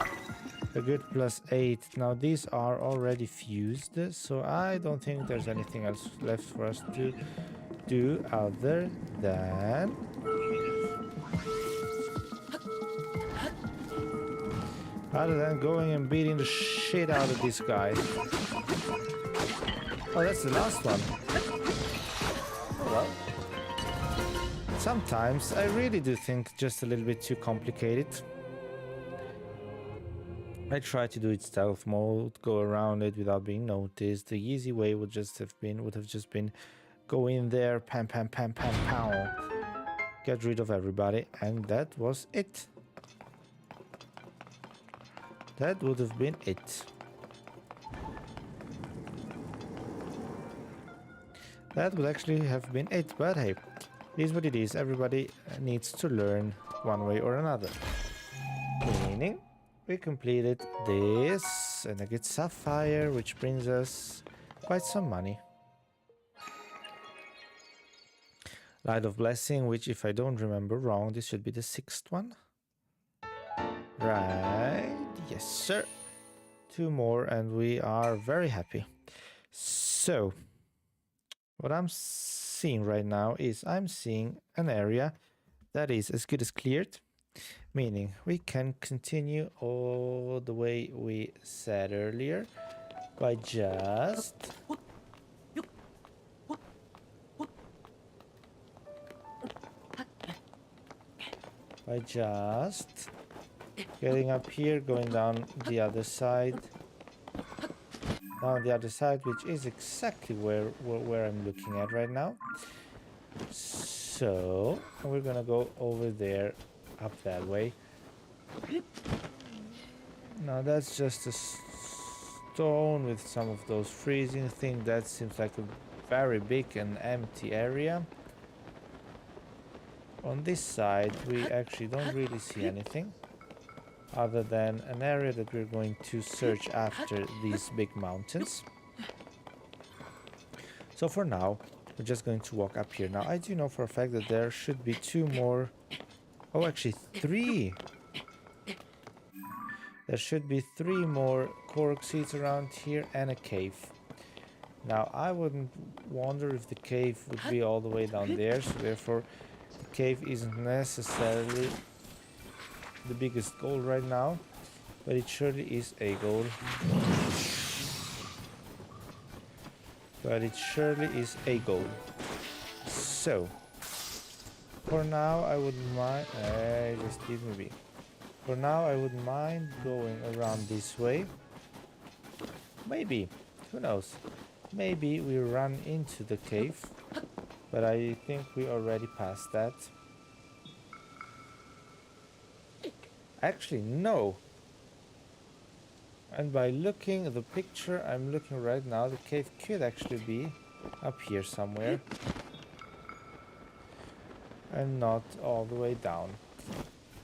A good +8. Now these are already fused, so I don't think there's anything else left for us to do other than going and beating the shit out of this guy. Oh, that's the last one. Oh, well. Sometimes I really do think just a little bit too complicated. I try to do it stealth mode, go around it without being noticed. The easy way would have just been go in there, pam pam pam pam pow, get rid of everybody, and that was it. That would have been it. That would actually have been it, but hey, it is what it is. Everybody needs to learn one way or another. Meaning, we completed this, and I get Sapphire, which brings us quite some money. Light of Blessing, which if I don't remember wrong, this should be the 6th one. Right, yes sir. 2 more and we are very happy. So, what I'm seeing right now is I'm seeing an area that is as good as cleared. Meaning we can continue all the way we said earlier by just getting up here, going down the other side. Down the other side, which is exactly where I'm looking at right now. So we're gonna go over there, up that way. Now that's just a stone with some of those freezing things. That seems like a very big and empty area. On this side we actually don't really see anything other than an area that we're going to search after these big mountains. So for now we're just going to walk up here. Now I do know for a fact that there should be 2 more, oh actually 3. There should be 3 more cork seeds around here and a cave. Now, I wouldn't wonder if the cave would be all the way down there, so therefore the cave isn't necessarily the biggest goal right now, but it surely is a goal. But it surely is a goal. So, for now I wouldn't mind, just leave me be. For now I wouldn't mind going around this way. Maybe, who knows? Maybe we run into the cave, but I think we already passed that. Actually, no. And by looking at the picture I'm looking right now, the cave could actually be up here somewhere. And not all the way down.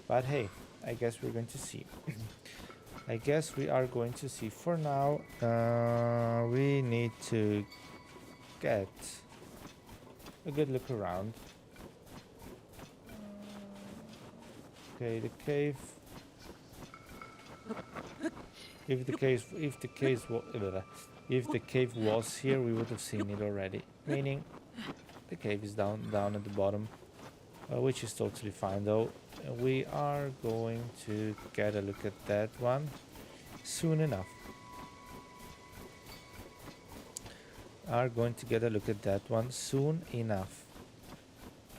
But hey, I guess we're going to see. I guess we are going to see. For now, we need to get a good look around. Okay, the cave. If the cave was here, we would have seen it already. Meaning, the cave is down at the bottom, which is totally fine. Though we are going to get a look at that one soon enough. Are going to get a look at that one soon enough.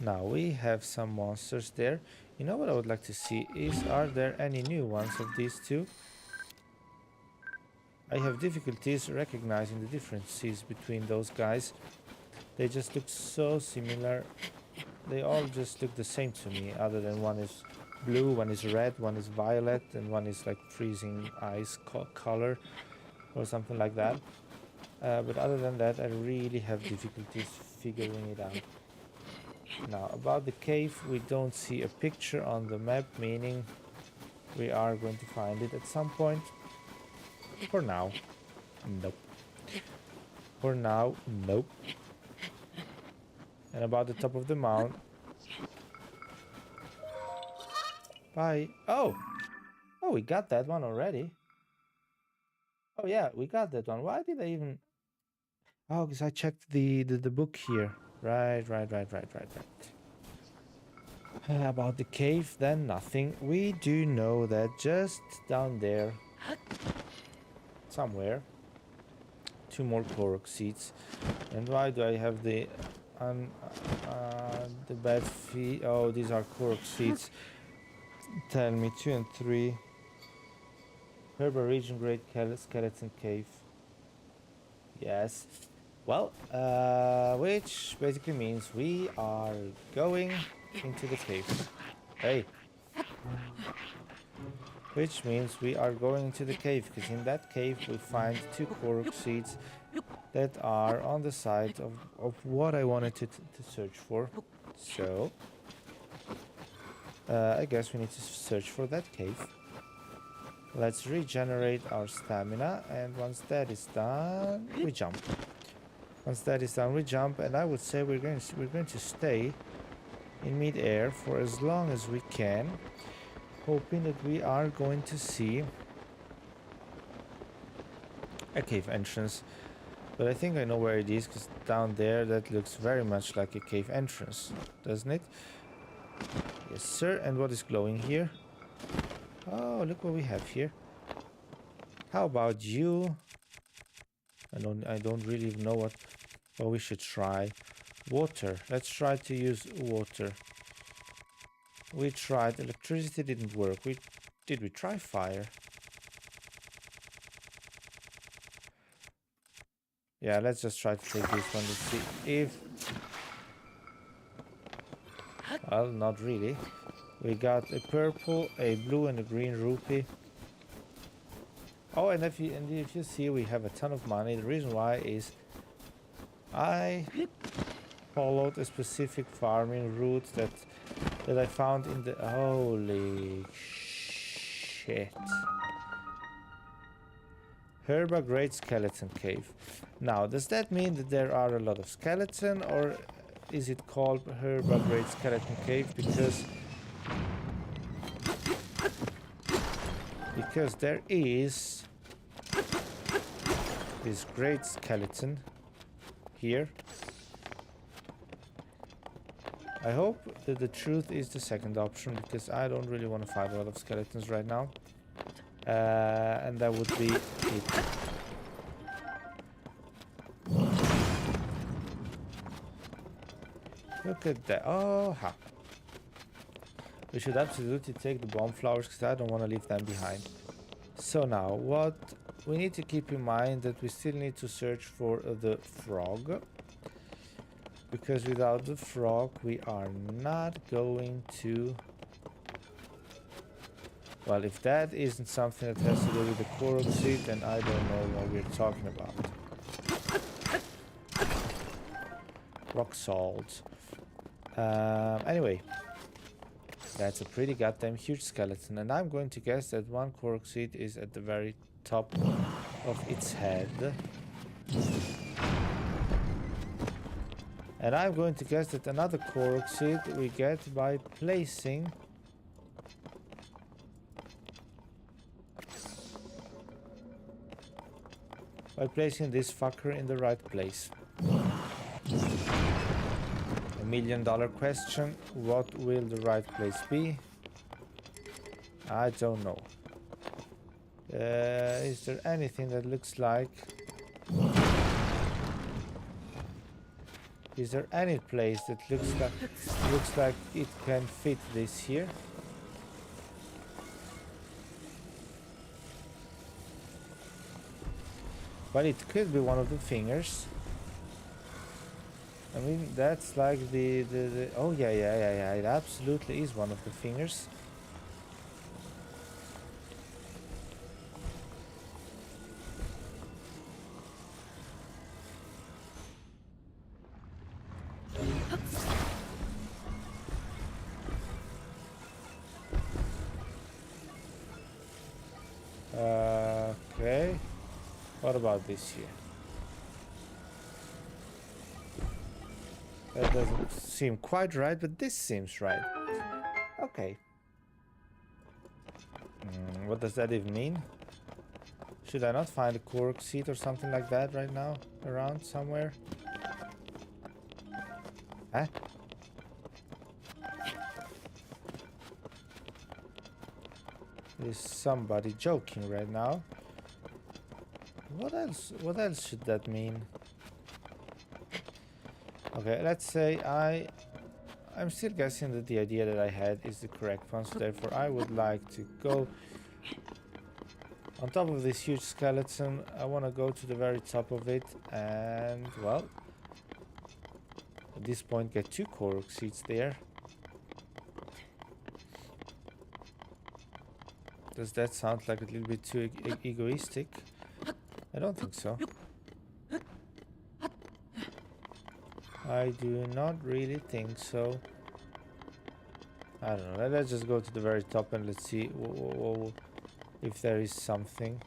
Now we have some monsters there. You know what I would like to see is, are there any new ones of these two? I have difficulties recognizing the differences between those guys. They just look so similar. They all just look the same to me, other than one is blue, one is red, one is violet, and one is like freezing ice color or something like that. But other than that, I really have difficulties figuring it out. Now, about the cave, we don't see a picture on the map, meaning we are going to find it at some point. For now, nope. For now, nope. And about the top of the mount. Bye. Oh! Oh, we got that one already. Oh yeah, we got that one. Why did I even... Oh, because I checked the book here. Right. About the cave, then nothing. We do know that just down there, somewhere, 2 more Korok seeds. And why do I have the bad feet? Oh, these are Korok seeds. Tell me, 2 and 3. Hyrule region, Great Skeleton Cave. Yes. Well, which basically means we are going into the cave. Hey. Which means we are going into the cave, because in that cave we find 2 Korok seeds that are on the side of what I wanted to search for. So, I guess we need to search for that cave. Let's regenerate our stamina, and once that is done, we jump. Once that is done, we jump, and I would say we're going to stay in mid-air for as long as we can, hoping that we are going to see a cave entrance. But I think I know where it is, because down there that looks very much like a cave entrance, doesn't it? Yes, sir. And what is glowing here? Oh, look what we have here. How about you? I don't really know what we should try. Water. Let's try to use water. We tried electricity, didn't work. Did we try fire? Yeah, let's just try to take this one to see if... Well, not really. We got a purple, a blue, and a green rupee. Oh, and if you see, we have a ton of money. The reason why is I followed a specific farming route that I found in the... Holy shit. Herba Great Skeleton Cave. Now, does that mean that there are a lot of skeleton, or is it called Herba Great Skeleton Cave because there is this great skeleton here. I hope that the truth is the second option, because I don't really want to fight a lot of skeletons right now. And that would be it. Look at that. Oh, ha. We should absolutely take the bomb flowers, because I don't want to leave them behind. So now, what we need to keep in mind that we still need to search for the frog. Because without the frog, we are not going to... Well, if that isn't something that has to do with the Korok seed, then I don't know what we're talking about. Rock salt. Anyway. That's a pretty goddamn huge skeleton. And I'm going to guess that one Korok seed is at the very top of its head. And I'm going to guess that another Korok seed we get by placing... this fucker in the right place. $1 million question. What will the right place be? I don't know. Is there anything that looks like... Is there any place that looks like it can fit this here? Well, it could be one of the fingers. I mean, that's like the oh yeah, it absolutely is one of the fingers. Okay. What about this here? That doesn't seem quite right, but this seems right. Okay. What does that even mean? Should I not find a Korok seed or something like that right now? Around somewhere? Huh? Is somebody joking right now? What else should that mean? Okay, let's say I'm still guessing that the idea that I had is the correct one, so therefore I would like to go on top of this huge skeleton. I want to go to the very top of it and, well, at this point get 2 Korok seeds there. Does that sound like a little bit too egoistic? I don't think so. I do not really think so. I don't know. Let's just go to the very top and let's see if there is something.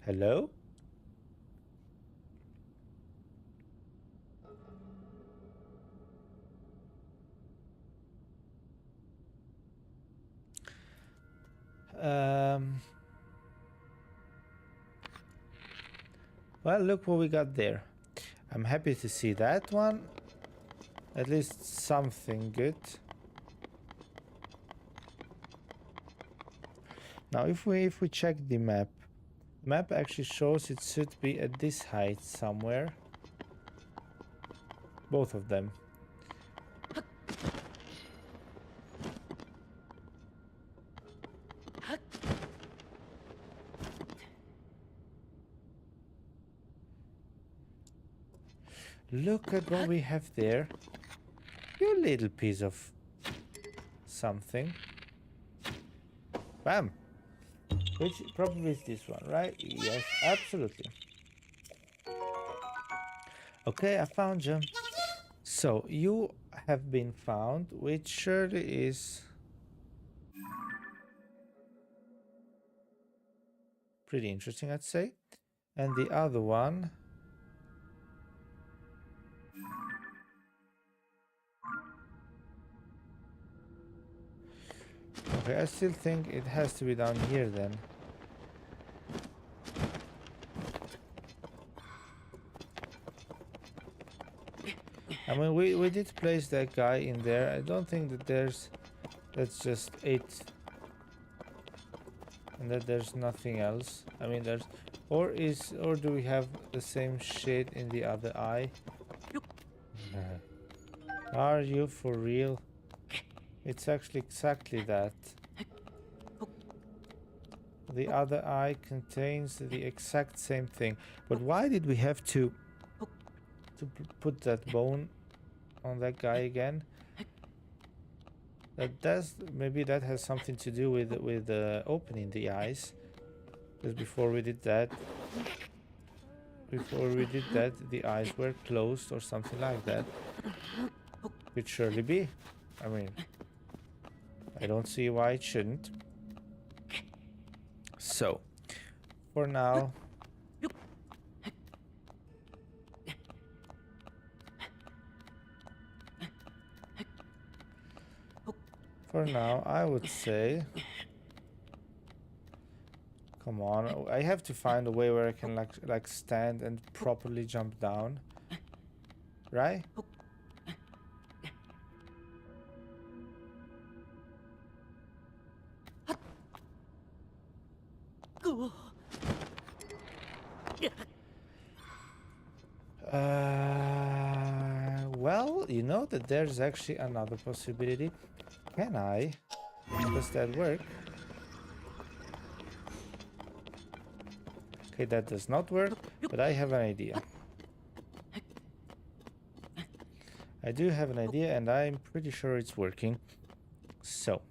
Hello? Well, look what we got there. I'm happy to see that one. At least something good. Now, if we check the map actually shows it should be at this height somewhere. Both of them. Look at what we have there. You little piece of something. Bam! Which probably is this one, right? Yes, absolutely. Okay, I found you. So, you have been found, which surely is pretty interesting, I'd say. And the other one... Okay, I still think it has to be down here then. I mean, we did place that guy in there. I don't think that that's just it, and that there's nothing else. I mean, or do we have the same shit in the other eye? Are you for real? It's actually exactly that. The other eye contains the exact same thing. But why did we have to put that bone on that guy again? Maybe that has something to do with opening the eyes. Because before we did that, the eyes were closed or something like that. Could surely be. I mean, I don't see why it shouldn't. So, for now, I would say, come on, I have to find a way where I can like stand and properly jump down, right? Well, you know that there's actually another possibility. Can I? Does that work? Okay, that does not work, but I have an idea. I do have an idea, and I'm pretty sure it's working. So,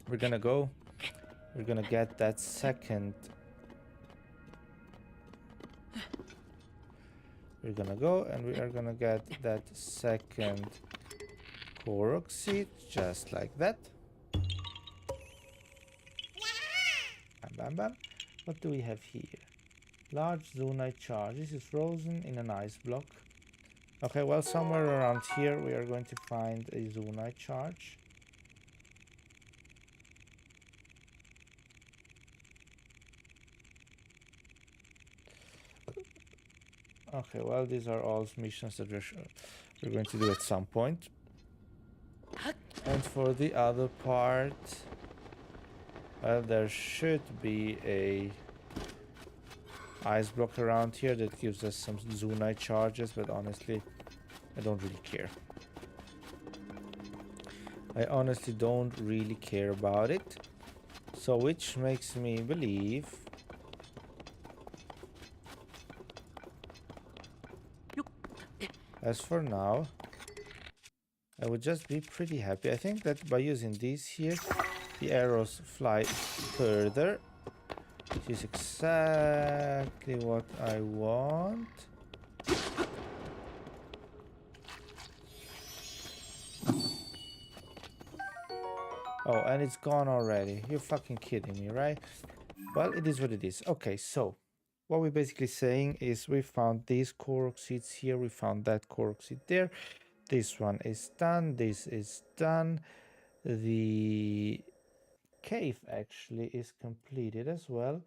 we're gonna get that second. We're gonna go and we are gonna get that second Korok seed, just like that. Bam, bam, bam. What do we have here? Large Zoonite charge. This is frozen in an ice block. Okay, well, somewhere around here we are going to find a Zoonite charge. Okay, well, these are all missions that we're going to do at some point. And for the other part, well, there should be a ice block around here that gives us some Zoonite charges, but honestly, I don't really care. I honestly don't really care about it. So, which makes me believe as for now, I would just be pretty happy. I think that by using these here, the arrows fly further. Which is exactly what I want. Oh, and it's gone already. You're fucking kidding me, right? Well, it is what it is. Okay, so what we're basically saying is we found these Korok seeds here, we found that Korok seed there. This one is done, this is done. The cave actually is completed as well,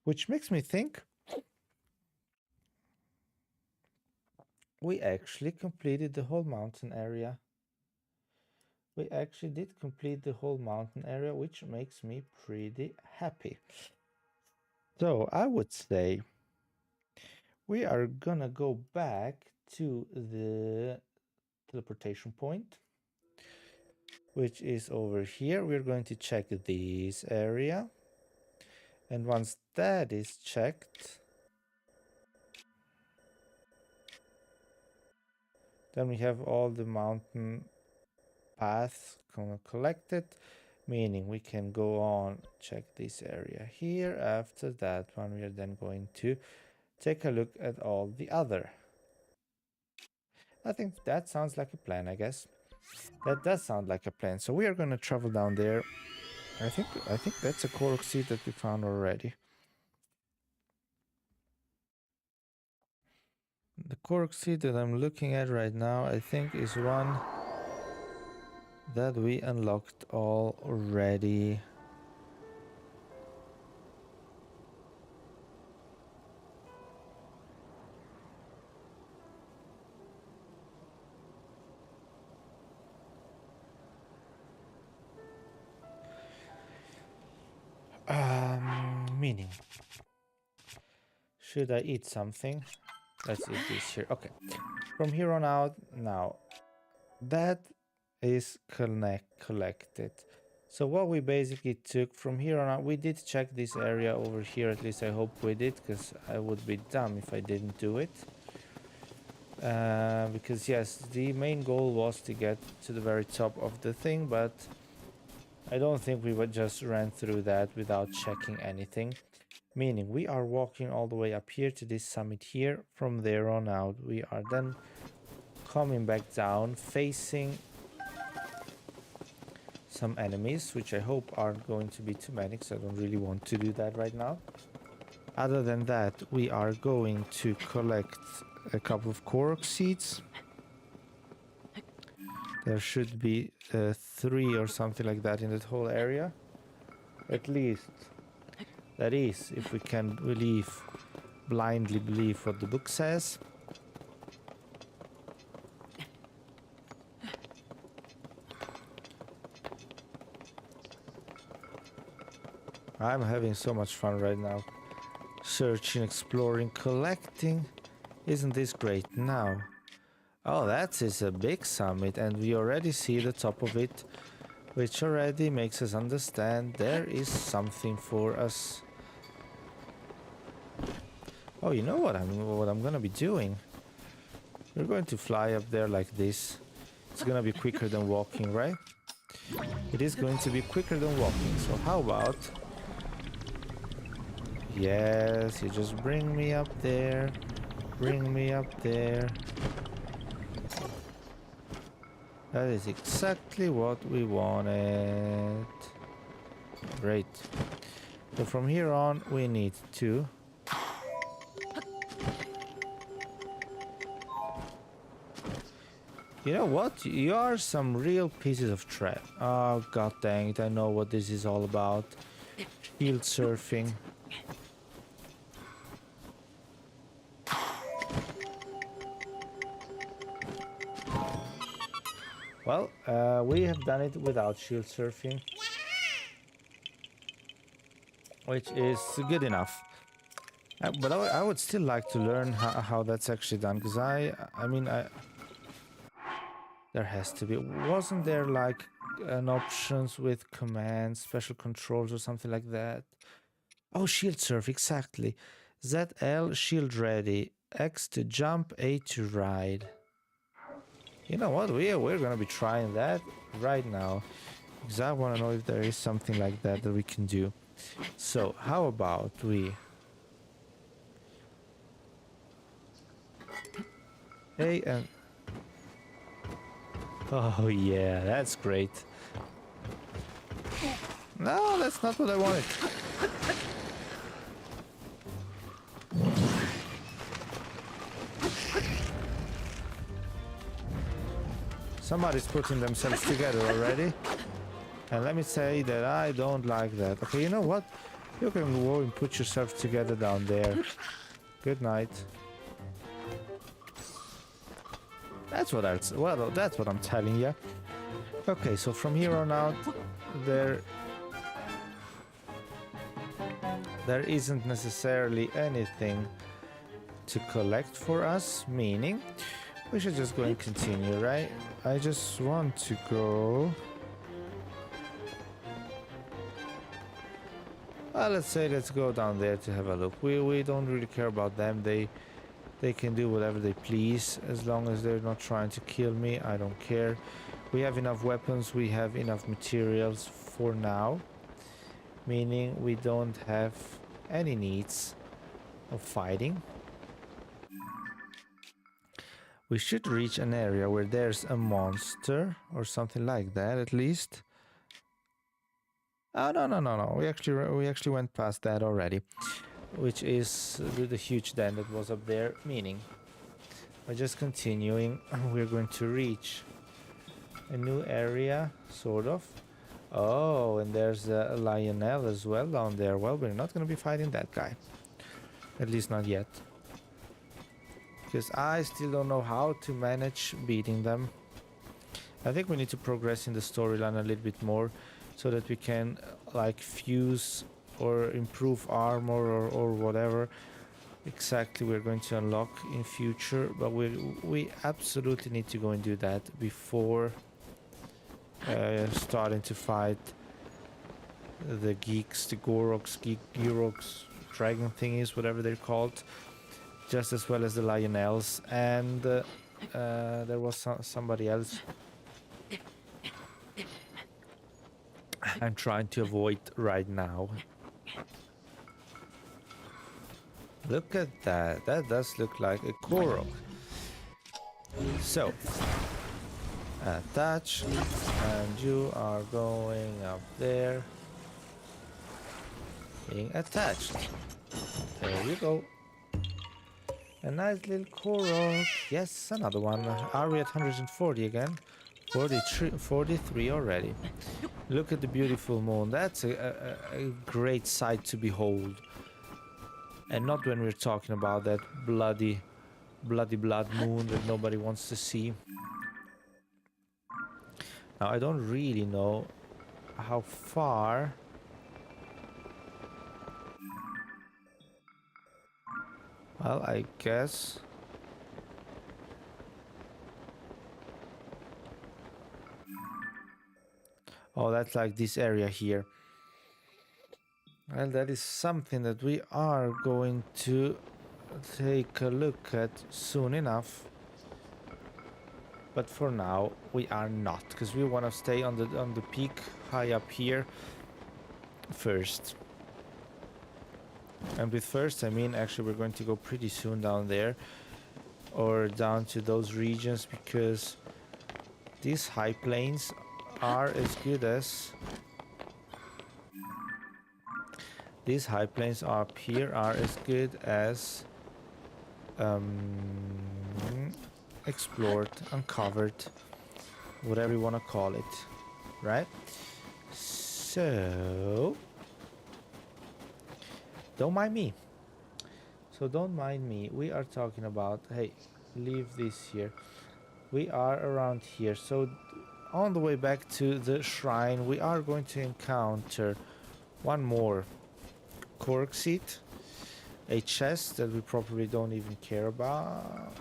which makes me think we actually completed the whole mountain area. We actually did complete the whole mountain area, which makes me pretty happy. So I would say we are gonna go back to the teleportation point, which is over here. We're going to check this area. And once that is checked, then we have all the mountain paths collected, meaning we can go on, check this area here. After that one, we are then going to take a look at all the other. I think that sounds like a plan, I guess. That does sound like a plan. So we are going to travel down there. I think that's a Korok seed that we found already. The Korok seed that I'm looking at right now, I think is one that we unlocked already. Meaning, should I eat something? Let's eat this here. Okay. From here on out, now, that is collected. So what we basically took from here on out, we did check this area over here, at least I hope we did, because I would be dumb if I didn't do it. Because yes, the main goal was to get to the very top of the thing, but I don't think we would just ran through that without checking anything. Meaning we are walking all the way up here to this summit here. From there on out, we are then coming back down, facing some enemies, which I hope aren't going to be too many, because I don't really want to do that right now. Other than that, we are going to collect a couple of Korok seeds. There should be 3 or something like that in that whole area. At least. That is, if we can blindly believe what the book says. I'm having so much fun right now. Searching, exploring, collecting. Isn't this great now? Oh, that is a big summit, and we already see the top of it, which already makes us understand there is something for us. Oh, you know what I'm gonna be doing? We're going to fly up there like this. It's gonna be quicker than walking, right? It is going to be quicker than walking, so how about... Yes, you just bring me up there. Bring me up there. That is exactly what we wanted. Great. So from here on, we need to... You know what? You are some real pieces of trash. Oh, god dang it. I know what this is all about. Shield surfing. Well, we have done it without shield surfing, which is good enough. But I would still like to learn how that's actually done, because I mean, there has to be. Wasn't there like an options with commands, special controls or something like that? Oh, shield surf, exactly. ZL, shield ready. X to jump, A to ride. You know what? We're gonna be trying that right now, because I want to know if there is something like that that we can do. So how about we... A and... Oh yeah, that's great. No, that's not what I wanted. Somebody's putting themselves together already. And let me say that I don't like that. Okay, you know what? You can go and put yourself together down there. Good night. That's what that's what I'm telling you. Okay, so from here on out, there isn't necessarily anything to collect for us, meaning we should just go and continue, right? I just want to go... let's go down there to have a look. We don't really care about them. They can do whatever they please as long as they're not trying to kill me. I don't care. We have enough weapons, we have enough materials for now, meaning we don't have any needs of fighting. We should reach an area where there's a monster or something like that, at least. Oh, no. We actually went past that already, which is the huge den that was up there, meaning by just continuing, we're going to reach a new area, sort of. Oh, and there's a Lionel as well down there. Well, we're not going to be fighting that guy. At least not yet. Because I still don't know how to manage beating them. I think we need to progress in the storyline a little bit more so that we can like fuse or improve armor or whatever exactly we're going to unlock in future, but we absolutely need to go and do that before starting to fight the geeks, the Goroks, dragon thingies, whatever they're called, just as well as the Lionels, and there was somebody else I'm trying to avoid right now. Look at that. That does look like a Korok. So, attach, and you are going up there, being attached. There you go. A nice little Korok. Yes, another one. Are we at 140 again? 43 already. Look at the beautiful moon. That's a great sight to behold. And not when we're talking about that bloody blood moon that nobody wants to see. Now, I don't really know how far. Well, I guess. Oh, that's like this area here. Well, that is something that we are going to take a look at soon enough. But for now, we are not, because we want to stay on the peak high up here first. And with first, I mean actually we're going to go pretty soon down there, or down to those regions, because these high plains are as good as these high plains up here are as good as explored, uncovered, whatever you want to call it, right? So don't mind me. So don't mind me. We are talking about, hey, leave this here. We are around here. So on the way back to the shrine, we are going to encounter one more Korok seat, a chest that we probably don't even care about.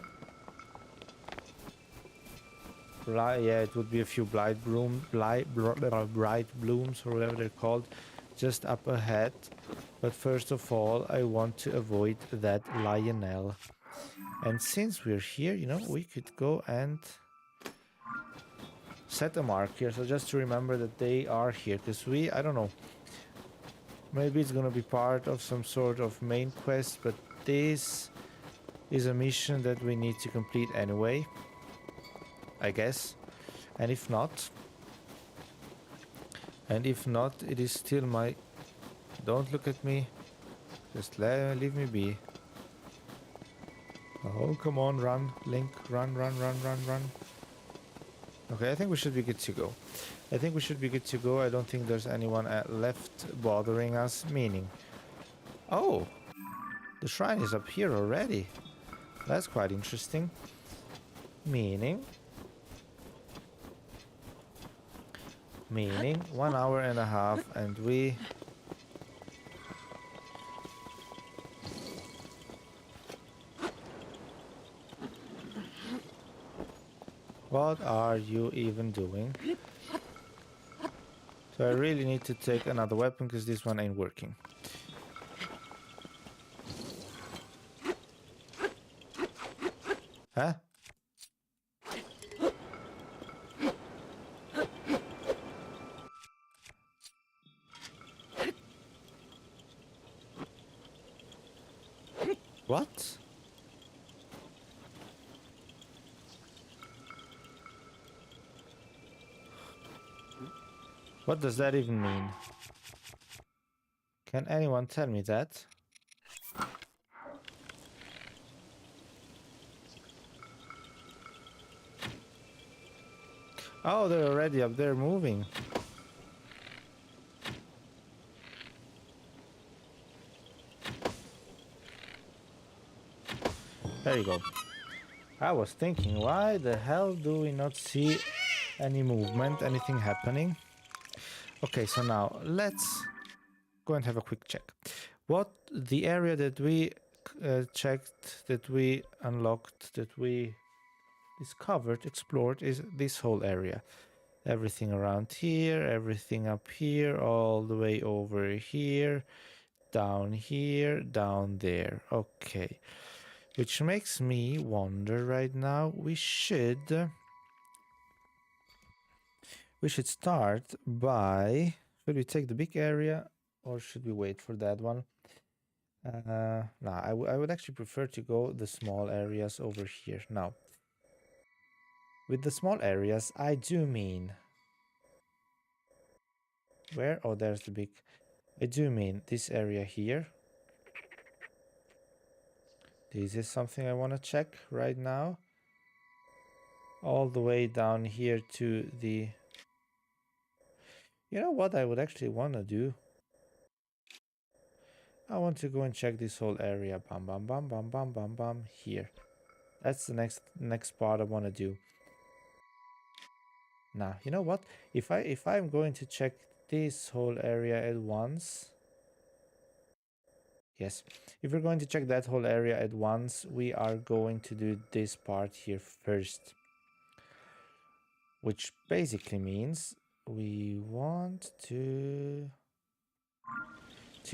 Yeah, it would be a few bright blooms or whatever they're called, just up ahead. But first of all, I want to avoid that Lionel. And since we're here, you know, we could go and set a mark here, so just to remember that they are here, because I don't know, maybe it's gonna be part of some sort of main quest, but this is a mission that we need to complete anyway, I guess. And if not, it is still my... Don't look at me, just leave me be. Oh, come on, run, Link, run. Okay, I think we should be good to go. I don't think there's anyone left bothering us, meaning... Oh! The shrine is up here already. That's quite interesting. Meaning 1 hour and a half, and we... What are you even doing? So I really need to take another weapon because this one ain't working. Huh? What? What does that even mean? Can anyone tell me that? Oh, they're already up there moving. There you go. I was thinking, why the hell do we not see any movement, anything happening? Okay, so now let's go and have a quick check. What the area that we checked, that we unlocked, that we discovered, explored is this whole area. Everything around here, everything up here, all the way over here, down there. Okay. Which makes me wonder right now, we should start by, should we take the big area or should we wait for that one? Nah, I would actually prefer to go the small areas over here. Now, with the small areas, I do mean, where? Oh, there's the big, I do mean this area here. This is something I want to check right now. All the way down here to the, you know what I would actually want to do? I want to go and check this whole area. Bam, bam, bam, bam, bam, bam, bam. Here. That's the next part I want to do. Now, you know what? If I'm going to check this whole area at once, yes. If we're going to check that whole area at once, we are going to do this part here first. Which basically means we want to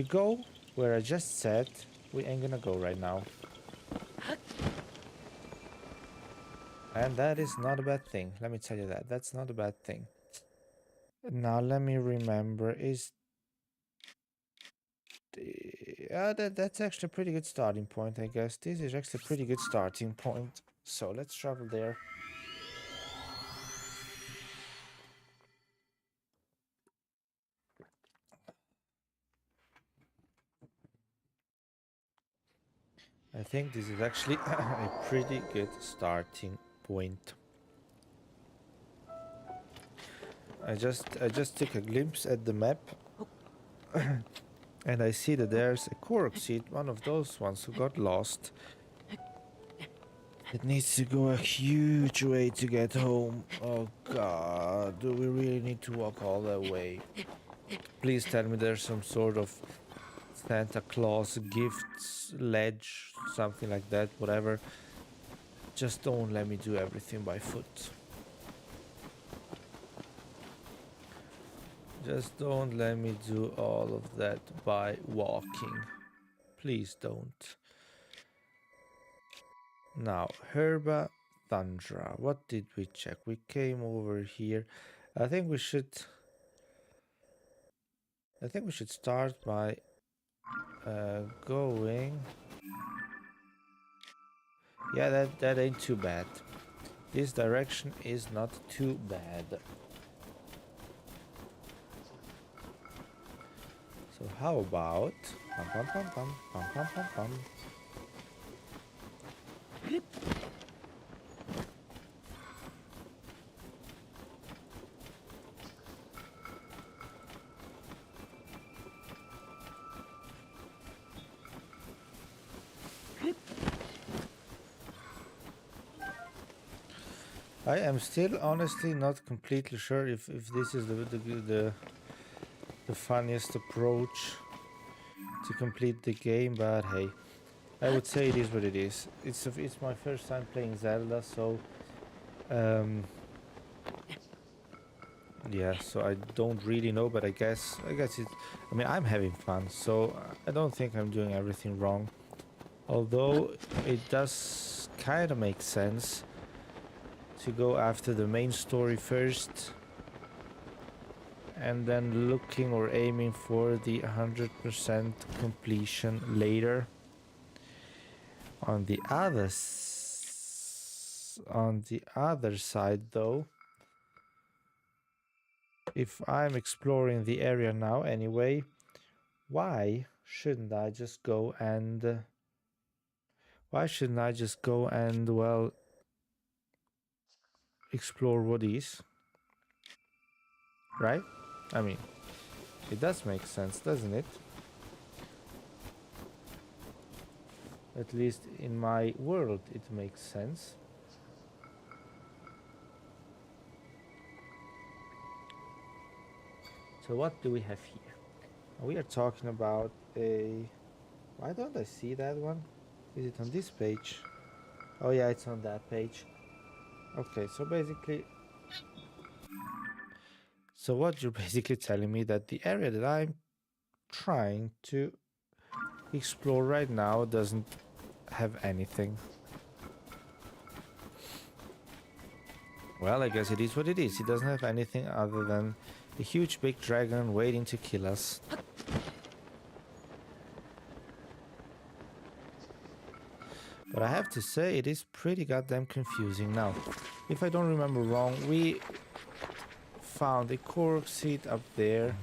go where I just said we ain't gonna go right now. And that is not a bad thing. Let me tell you that. That's not a bad thing. Now let me remember. Is that's actually a pretty good starting point, I guess. This is actually a pretty good starting point. So let's travel there. I think this is actually a pretty good starting point. I just took a glimpse at the map and I see that there's a Korok seed, one of those ones who got lost. It needs to go a huge way to get home. Oh god, do we really need to walk all that way? Please tell me there's some sort of Santa Claus gifts ledge, something like that, whatever. Just don't let me do everything by foot. Just don't let me do all of that by walking. Please don't. Now, Herba Thundra. What did we check? We came over here. I think we should start by going. Yeah, that ain't too bad. This direction is not too bad. So how about pam pam pam pam pam pam pam pam. I am still honestly not completely sure if this is the funniest approach to complete the game, but hey, I would say it is what it is. It's my first time playing Zelda, so yeah, so I don't really know, but I guess it. I mean, I'm having fun, so I don't think I'm doing everything wrong. Although it does kind of make sense to go after the main story first and then looking or aiming for the 100% completion later. On the other side though, if I'm exploring the area now anyway, why shouldn't I just go and well, explore what is, right? I mean, it does make sense, doesn't it? At least in my world it makes sense. So what do we have here? We are talking about a... Why don't I see that one? Is it on this page? Oh yeah, it's on that page. Okay, so basically... So what you're basically telling me that the area that I'm trying to explore right now doesn't have anything. Well, I guess it is what it is. It doesn't have anything other than a huge big dragon waiting to kill us. But I have to say, it is pretty goddamn confusing now. If I don't remember wrong, we found a Korok seed up there.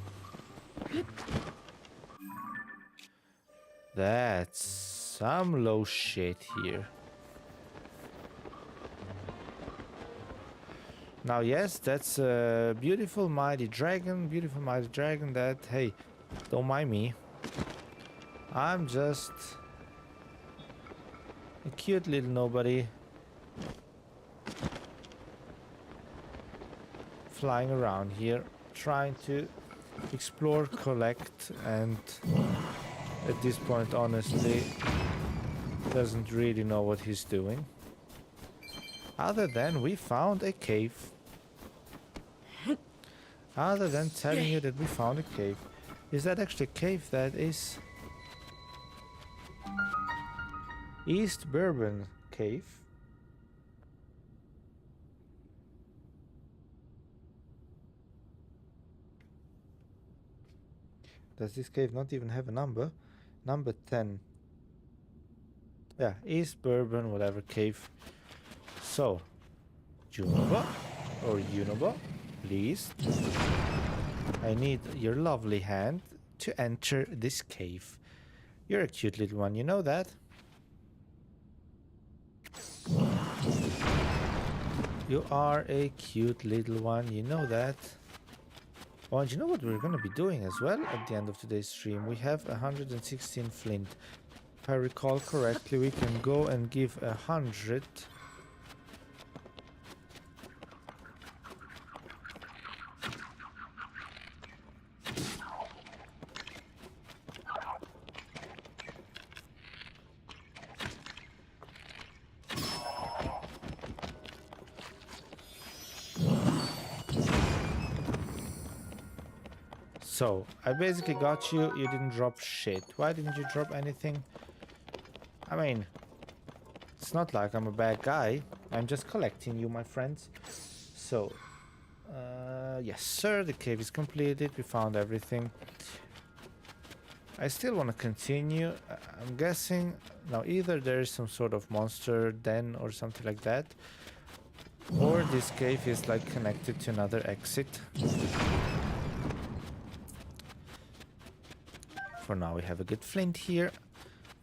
That's some low shit here. Now, yes, that's a beautiful mighty dragon that, hey, don't mind me. I'm just a cute little nobody flying around here, trying to explore, collect, and at this point, honestly, doesn't really know what he's doing. Other than we found a cave. Other than telling you that we found a cave. Is that actually a cave that is... East Bourbon Cave? Does this cave not even have a number? Number 10. Yeah, East Bourbon, whatever cave. So, Junoba or Unoba, please. I need your lovely hand to enter this cave. You're a cute little one, you know that? You are a cute little one, you know that? Oh, and you know what we're gonna be doing as well at the end of today's stream? We have 116 flint. If I recall correctly, we can go and give 100. So, I basically got you, you didn't drop shit. Why didn't you drop anything? I mean, it's not like I'm a bad guy. I'm just collecting you, my friends. So, yes sir, the cave is completed. We found everything. I still want to continue. I'm guessing, now either there is some sort of monster den or something like that. Or this cave is like connected to another exit. For now we have a good flint here.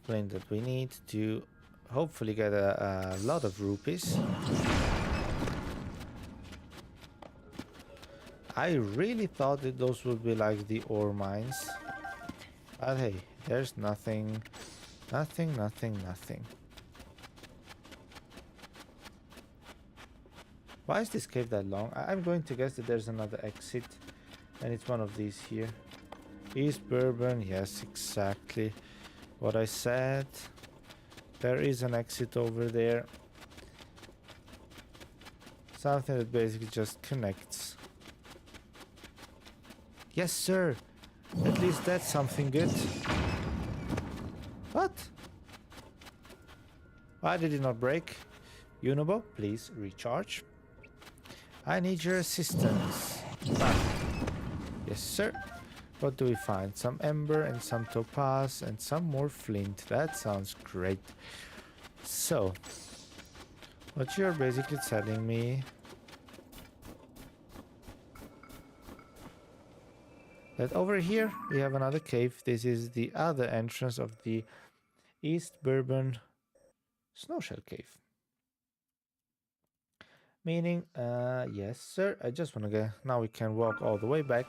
Flint that we need to hopefully get a lot of rupees. I really thought that those would be like the ore mines. But hey, there's nothing. Nothing. Why is this cave that long? I'm going to guess that there's another exit. And it's one of these here. East Bourbon, yes, exactly what I said. There is an exit over there. Something that basically just connects. Yes, sir. At least that's something good. What? Why did it not break? Unobo, please recharge. I need your assistance. Ah. Yes, sir. What do we find? Some ember and some topaz and some more flint. That sounds great. So, what you're basically telling me that over here we have another cave. This is the other entrance of the East Bourbon Snowshell Cave. Meaning, yes sir, I just want to get... Now we can walk all the way back.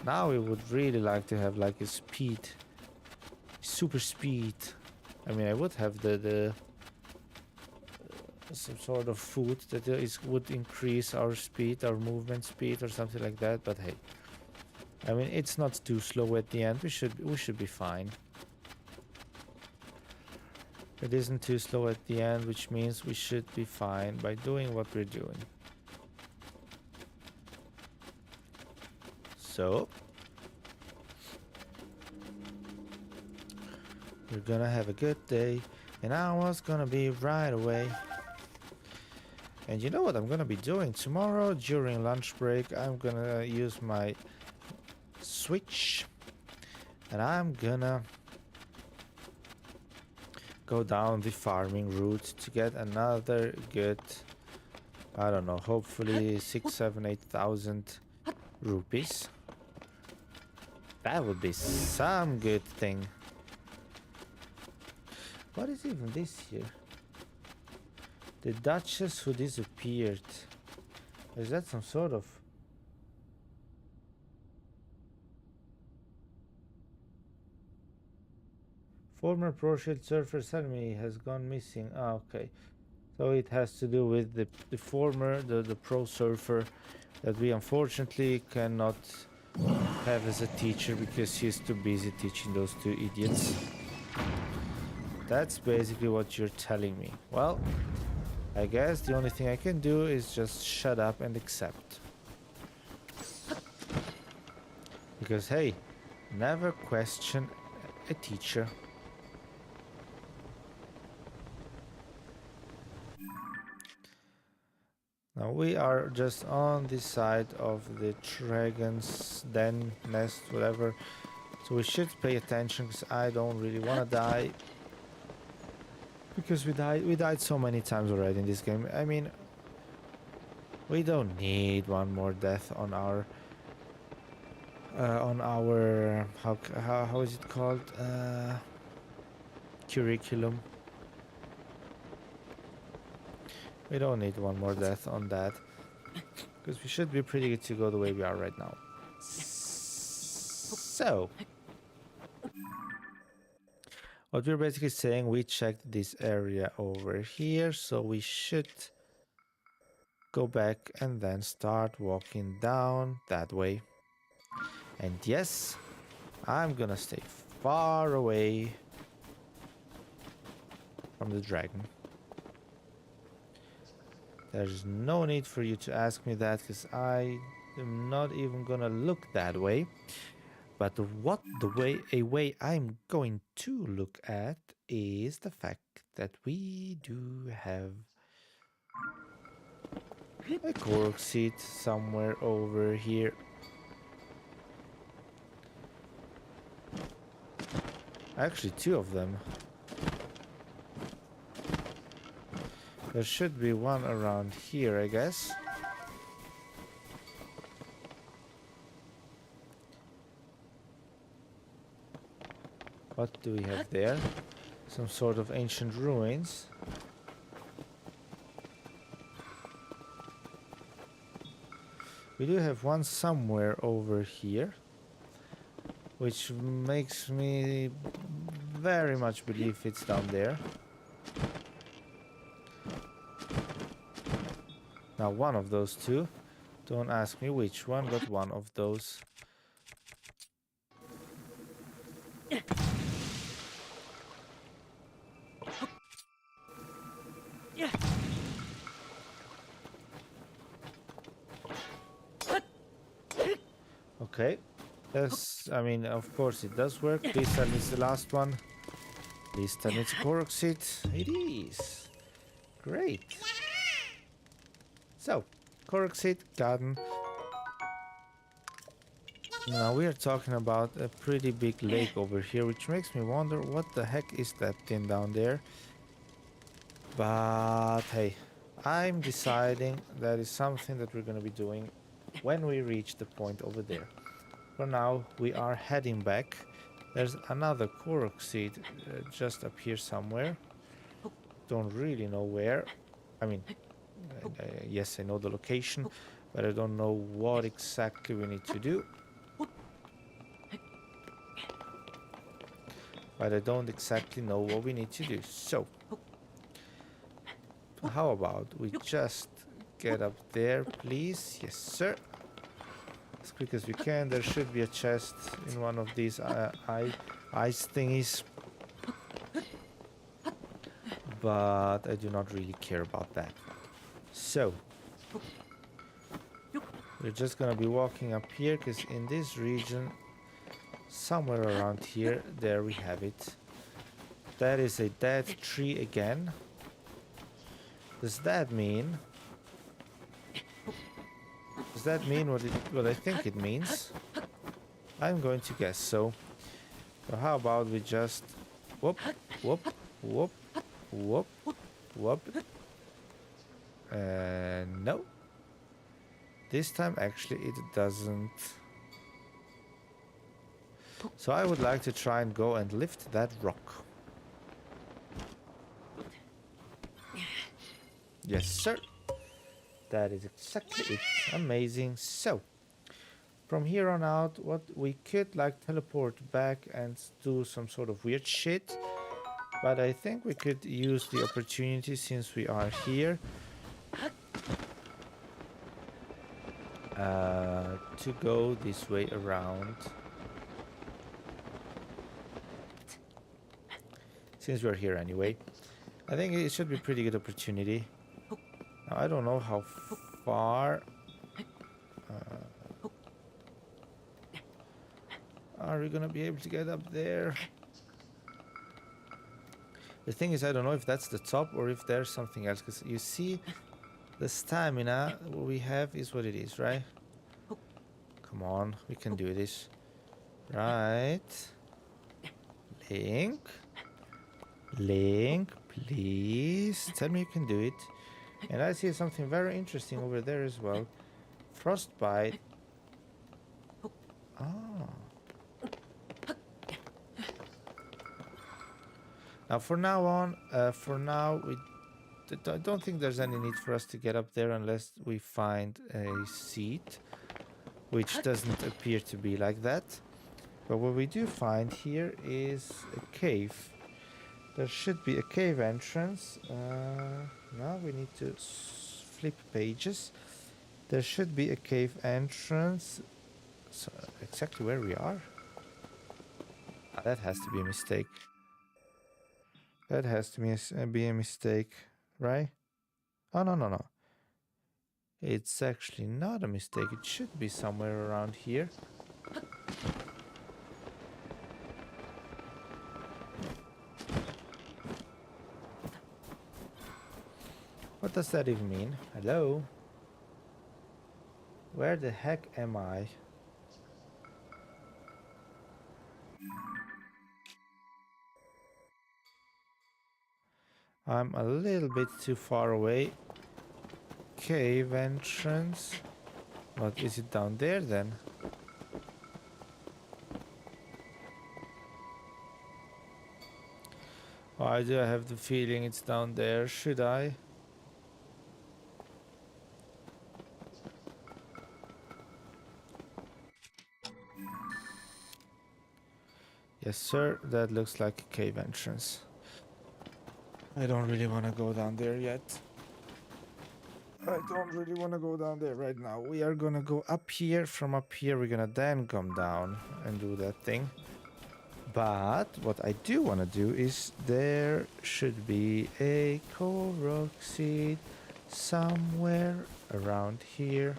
Now we would really like to have like a speed, super speed. I mean, I would have the some sort of food that would increase our speed, our movement speed or something like that, but hey. I mean, it's not too slow at the end. We should be fine. It isn't too slow at the end, which means we should be fine by doing what we're doing. So we're gonna have a good day, and I was gonna be right away. And you know what I'm gonna be doing tomorrow during lunch break? I'm gonna use my Switch, and I'm gonna go down the farming route to get another good, I don't know, hopefully 6, 7, 8,000 rupees. That would be some good thing. What is even this here? The Duchess who disappeared. Is that some sort of... Former Pro Shield Surfer Salmi has gone missing. Ah, okay. So it has to do with the former, the Pro Surfer that we unfortunately cannot have as a teacher because he's too busy teaching those two idiots. That's basically what you're telling me. Well, I guess the only thing I can do is just shut up and accept. Because hey, never question a teacher. Now we are just on the side of the dragon's den, nest, whatever. So we should pay attention because I don't really want to die. Because we died so many times already in this game. I mean, we don't need one more death on our how is it called? Curriculum. We don't need one more death on that. Because we should be pretty good to go the way we are right now. So, what we're basically saying, we checked this area over here, so we should go back and then start walking down that way. And yes, I'm gonna stay far away from the dragon. There's no need for you to ask me that because I am not even gonna look that way. But a way I'm going to look at is the fact that we do have a Korok seat somewhere over here. Actually, two of them. There should be one around here, I guess. What do we have there? Some sort of ancient ruins. We do have one somewhere over here, which makes me very much believe it's down there. Now one of those two, don't ask me which one, but one of those. Okay, yes, I mean, of course it does work. Please tell me it's the last one. Please tell me it's a Korok seat. It is. Great. So, Korok seat, garden. Now we are talking about a pretty big lake over here, which makes me wonder what the heck is that thing down there. But hey, I'm deciding that is something that we're gonna be doing when we reach the point over there. For now, we are heading back. There's another Korok seed just up here somewhere. Don't really know where. I mean, yes, I know the location, but I don't know what exactly we need to do. But I don't exactly know what we need to do. So, how about we just get up there, please? Yes, sir. as quick as we can. There should be a chest in one of these ice thingies. But I do not really care about that. So, we're just gonna be walking up here, because in this region, somewhere around here, there we have it. That is a dead tree again. Does that mean what I think it means? I'm going to guess so. So how about we just whoop, whoop, whoop, whoop, whoop. No. This time actually it doesn't. So I would like to try and go and lift that rock. Yes, sir. That is exactly it. Amazing. So, from here on out, what we could like teleport back and do some sort of weird shit. But I think we could use the opportunity since we are here to go this way around. Since we're here anyway, I think it should be a pretty good opportunity. Now, I don't know how far are we gonna be able to get up there. The thing is, I don't know if that's the top or if there's something else, because you see the stamina we have is what it is, right? Come on, we can do this. Right. Link, please tell me you can do it. And I see something very interesting over there as well. Frostbite. Ah. Now for now I don't think there's any need for us to get up there unless we find a seat, which doesn't appear to be like that. But what we do find here is a cave. There should be a cave entrance. Now we need to flip pages. There should be a cave entrance. So exactly where we are? That has to be a mistake. That has to be a mistake, right? Oh, no. It's actually not a mistake. It should be somewhere around here. What does that even mean? Hello? Where the heck am I? I'm a little bit too far away. Cave entrance. What is it down there then? Why do I have the feeling it's down there? Should I? Yes, sir. That looks like a cave entrance. I don't really want to go down there yet. I don't really want to go down there right now. We are gonna go up here. From up here, we're gonna then come down and do that thing. But what I do want to do is there should be a Korok seed somewhere around here.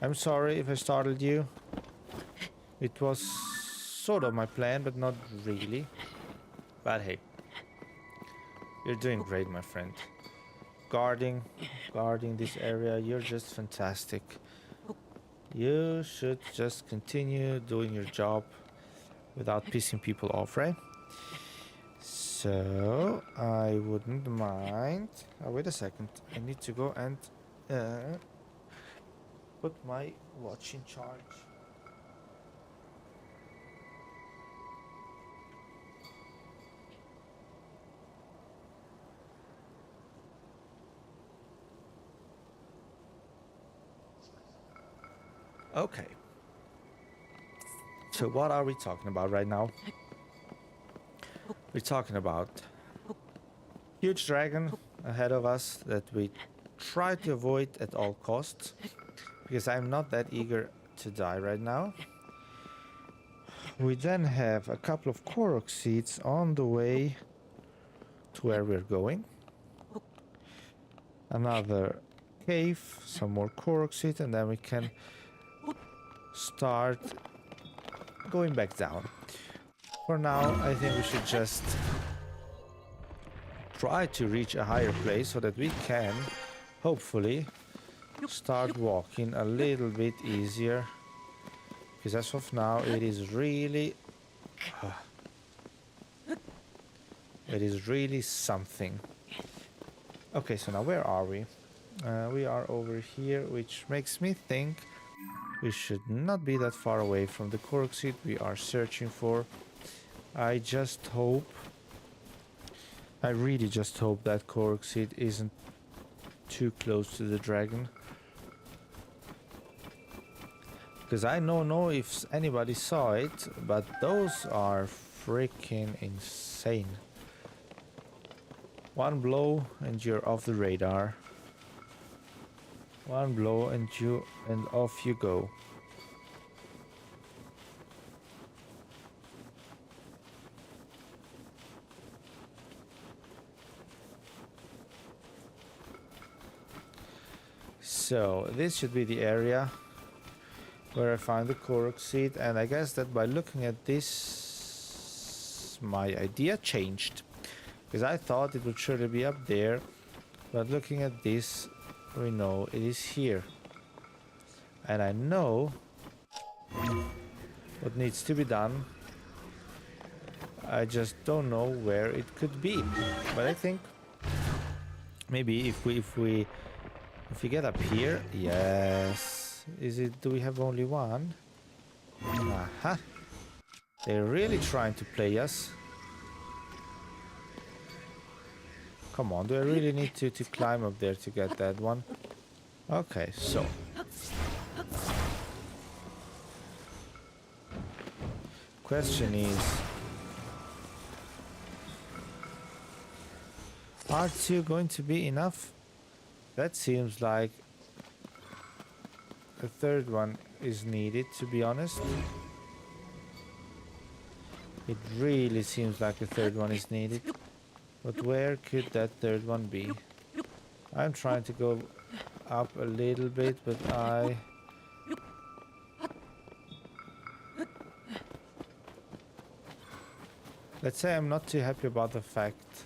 I'm sorry if I startled you. It was sort of my plan, but not really. But hey, you're doing great, my friend. Guarding this area, you're just fantastic. You should just continue doing your job without pissing people off, right? So, I wouldn't mind... Oh, wait a second. I need to go and put my watch in charge. Okay. So what are we talking about right now? We're talking about Huge dragon ahead of us that we try to avoid at all costs, because I'm not that eager to die right now. We then have a couple of Korok seeds on the way to where we're going. Another cave, some more Korok seeds, and then we can start going back down. For now, I think we should just try to reach a higher place so that we can, hopefully, start walking a little bit easier. Because as of now, it is really something. Okay, so now where are we? We are over here, which makes me think we should not be that far away from the Korok seed we are searching for. I really just hope that Korok seed isn't too close to the dragon. Because I don't know if anybody saw it, but those are freaking insane. One blow and you're off the radar. One blow and off you go. So this should be the area where I find the Korok seed, and I guess that by looking at this, my idea changed. Because I thought it would surely be up there, but looking at this, we know it is here. And I know what needs to be done. I just don't know where it could be. But I think maybe if we get up here, yes. Do we have only one? Aha. They're really trying to play us. Come on, do I really need to climb up there to get that one? Okay, so. Question is, are two going to be enough? That seems like a third one is needed, to be honest. It really seems like a third one is needed. But where could that third one be? I'm trying to go up a little bit, but let's say I'm not too happy about the fact.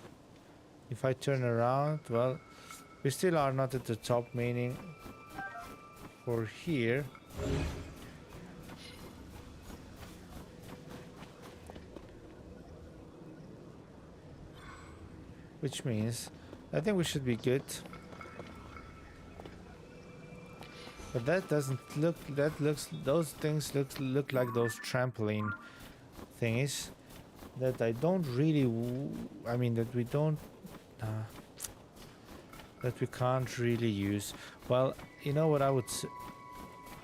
If I turn around, well, we still are not at the top, meaning for here. Which means I think we should be good. But that doesn't look, those things look like those trampoline thingies that I don't really, I mean that we don't, that we can't really use. Well, you know what I would say?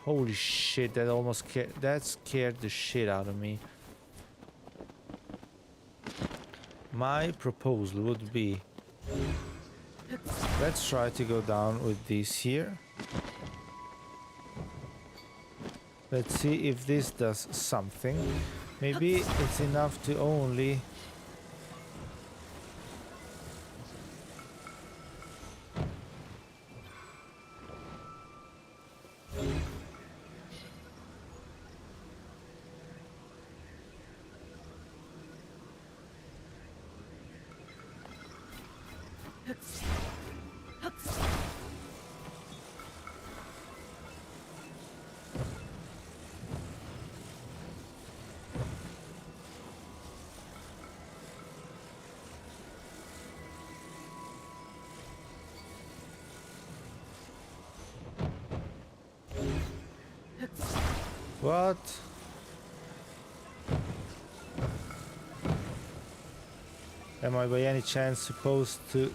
Holy shit, that scared the shit out of me. My proposal would be, let's try to go down with this here. Let's see if this does something. Maybe it's enough to only what? Am I by any chance supposed to?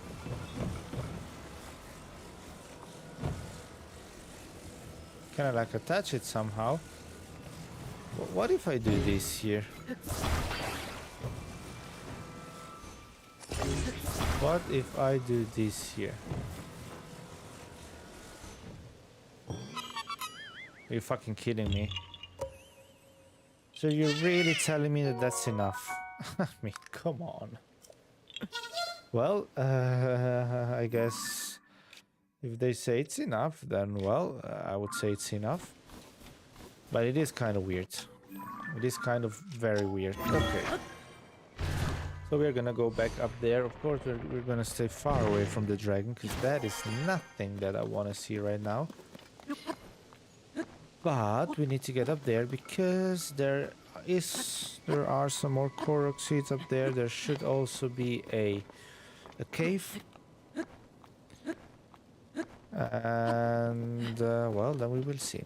Can I like attach it somehow? What if I do this here? What if I do this here? Are you fucking kidding me? So you're really telling me that that's enough? I mean, come on. Well, I guess if they say it's enough, then well, I would say it's enough. But it is kind of weird. It is kind of very weird. Okay. So we're gonna go back up there. Of course, we're gonna stay far away from the dragon, because that is nothing that I want to see right now. But we need to get up there because there are some more Korok seeds up there. There should also be a cave. And well, then we will see.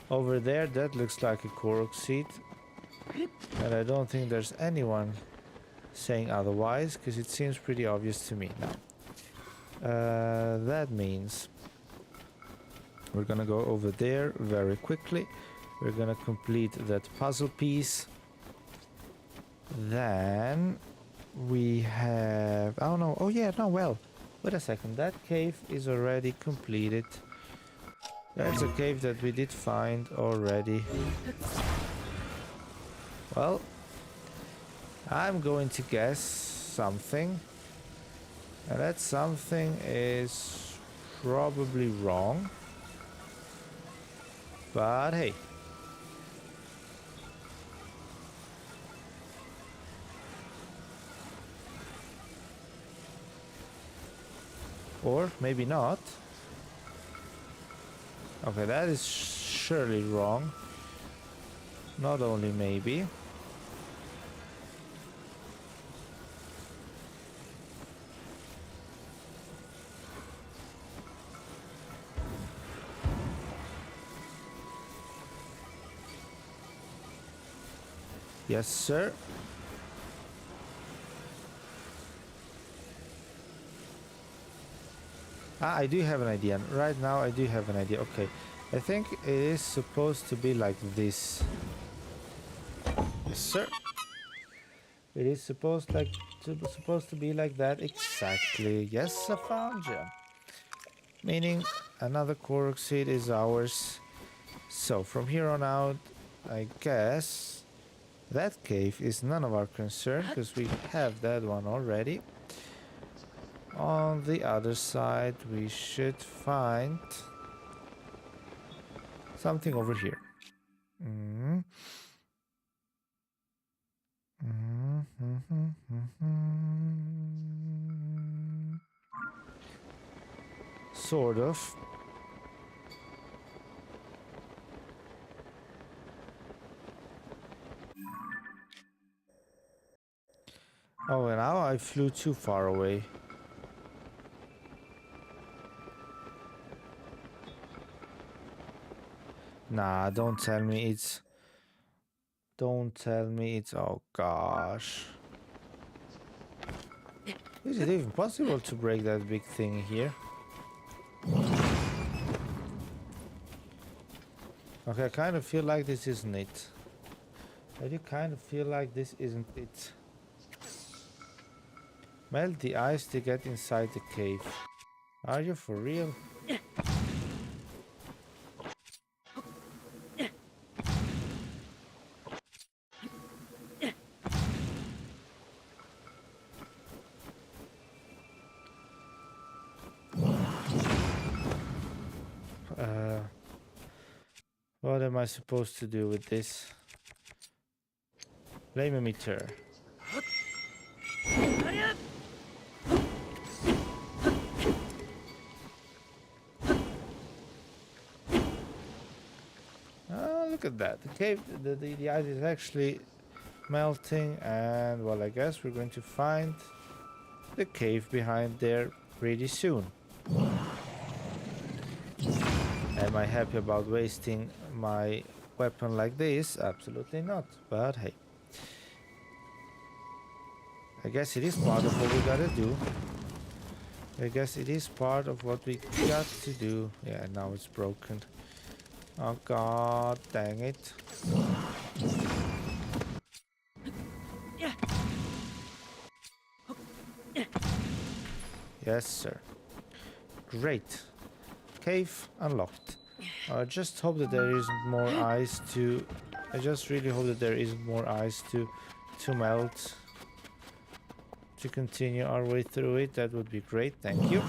Over there, that looks like a Korok seed. And I don't think there's anyone saying otherwise, because it seems pretty obvious to me now. That means we're gonna go over there very quickly. We're gonna complete that puzzle piece. Then we have... oh no, oh yeah, no, well, wait a second, that cave is already completed. That's a cave that we did find already. Well, I'm going to guess something, and that something is probably wrong, but hey. Or maybe not. Okay, that is surely wrong. Not only maybe. Yes, sir. Ah, I do have an idea. Right now I do have an idea. Okay. I think it is supposed to be like this. Yes, sir. It is supposed to be like that exactly. Yes, I found you. Meaning another Korok seed is ours. So from here on out, I guess that cave is none of our concern, because we have that one already. On the other side, we should find something over here. Sort of. Oh, and now I flew too far away. Nah, don't tell me it's... don't tell me it's... oh gosh. Is it even possible to break that big thing here? Okay, I kind of feel like this isn't it. I do kind of feel like this isn't it. Melt the ice to get inside the cave. Are you for real? What am I supposed to do with this? Flame emitter. Oh, look at that. The cave, the ice is actually melting, and well, I guess we're going to find the cave behind there pretty soon. Am I happy about wasting my weapon like this? Absolutely not, but hey. I guess it is part of what we gotta do. I guess it is part of what we got to do. Yeah, now it's broken. Oh god, dang it. Yes, sir. Great. Cave unlocked. I just hope that there isn't more ice to... I just really hope that there isn't more ice to melt. To continue our way through it, that would be great. Thank you.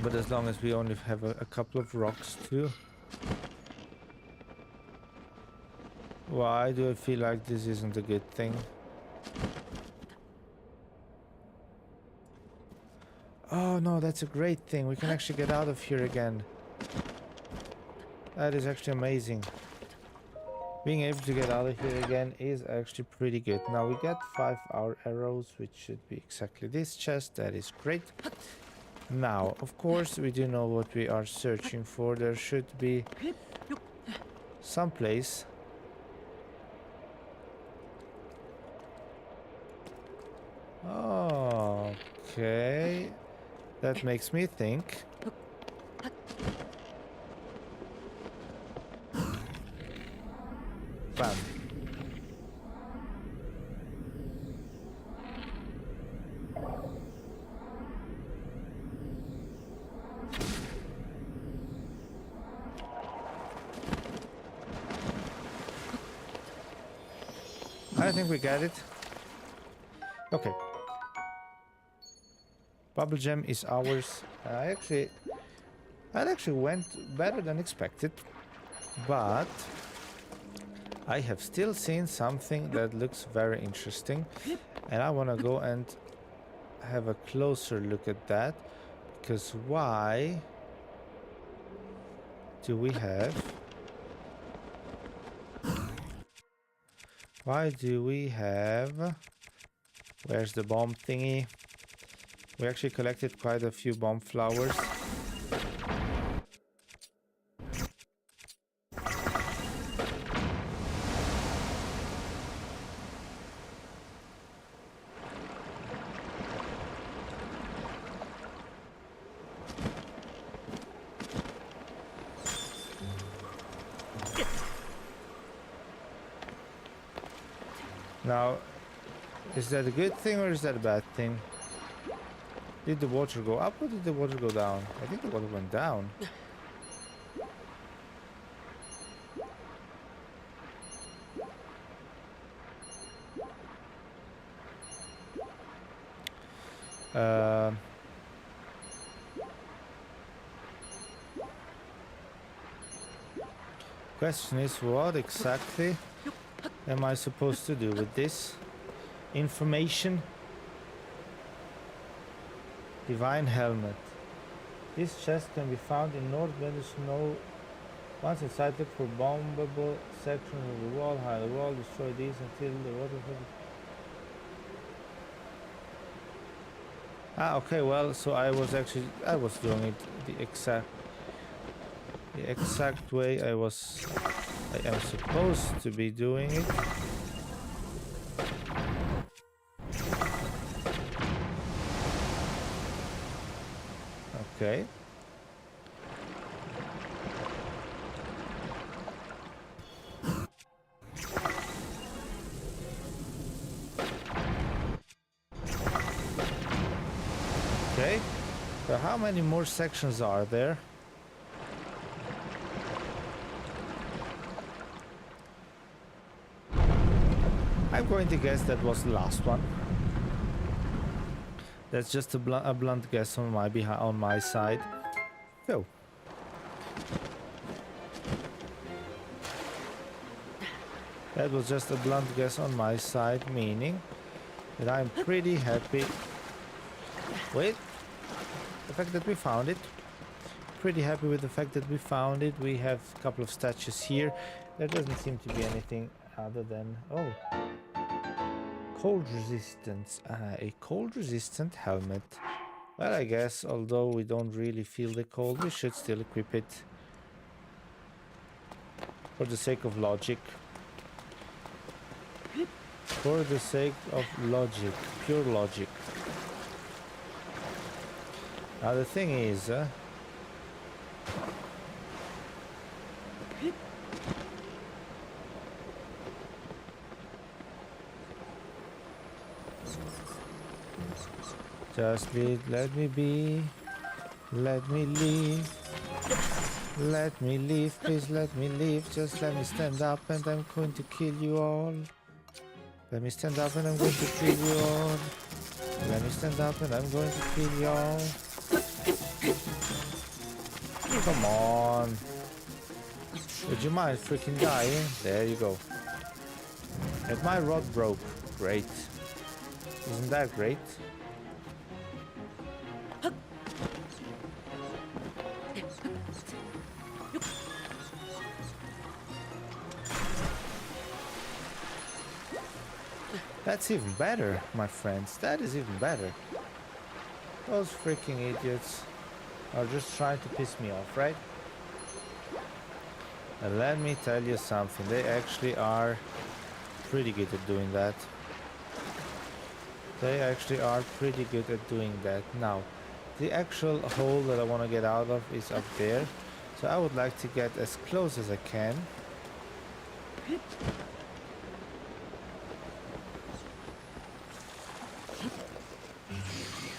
But as long as we only have a couple of rocks too. Why do I feel like this isn't a good thing? Oh no, that's a great thing. We can actually get out of here again. That is actually amazing. Being able to get out of here again is actually pretty good. Now we get 5-hour arrows, which should be exactly this chest. That is great. Now, of course, we do know what we are searching for. There should be some place. Oh, okay. That makes me think. Bam. I think we got it. Okay. Bubble gem is ours. That actually went better than expected, but I have still seen something that looks very interesting, and I want to go and have a closer look at that, because why do we have... Why do we have... Where's the bomb thingy? We actually collected quite a few bomb flowers. Now, is that a good thing or is that a bad thing? Did the water go up or did the water go down? I think the water went down. Question is, what exactly am I supposed to do with this information? Divine helmet. This chest can be found in North Winter Snow. Once inside, look for bombable sections of the wall. Hide the wall. Destroy these until the water. Ah, okay. Well, so I was doing it the exact way I am supposed to be doing it. Okay. Okay. So how many more sections are there? I'm going to guess that was the last one. That's just a blunt guess on my side. So. That was just a blunt guess on my side, meaning that I'm pretty happy with the fact that we found it. Pretty happy with the fact that we found it. We have a couple of statues here. There doesn't seem to be anything other than... Oh. Cold resistance. A cold resistant helmet. Well, I guess, although we don't really feel the cold, we should still equip it. For the sake of logic. For the sake of logic. Pure logic. Now the thing is... Just let me be. Let me leave. Let me leave, please let me leave. Just let me stand up and I'm going to kill you all. Let me stand up and I'm going to kill you all. Let me stand up and I'm going to kill you all. Come on. Would you mind freaking dying? There you go. And my rod broke. Great. Isn't that great? That's even better, my friends. That is even better. Those freaking idiots are just trying to piss me off, right? And let me tell you something. They actually are pretty good at doing that. They actually are pretty good at doing that. Now, the actual hole that I want to get out of is up there. So I would like to get as close as I can.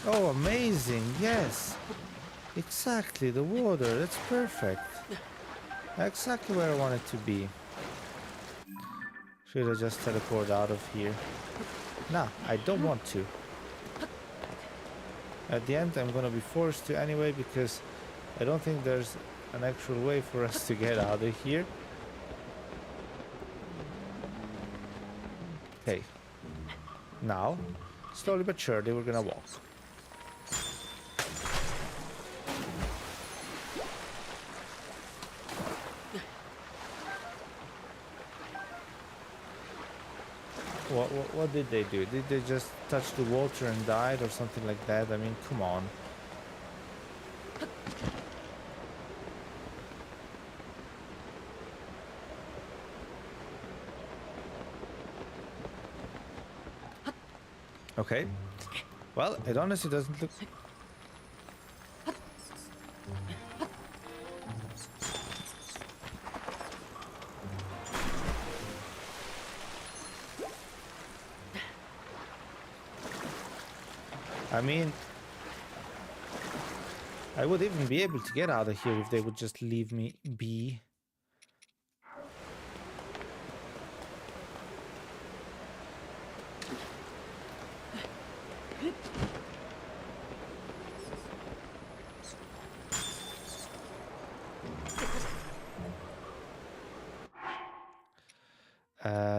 Oh, amazing. Yes. Exactly. The water. That's perfect. Exactly where I want it to be. Should I just teleport out of here? Nah, I don't want to. At the end, I'm gonna be forced to anyway because I don't think there's an actual way for us to get out of here. Okay. Now, slowly but surely, we're gonna walk. What did they do? Did they just touch the water and died or something like that? I mean, come on. Okay. Well, it honestly doesn't look... I mean, I would even be able to get out of here if they would just leave me be.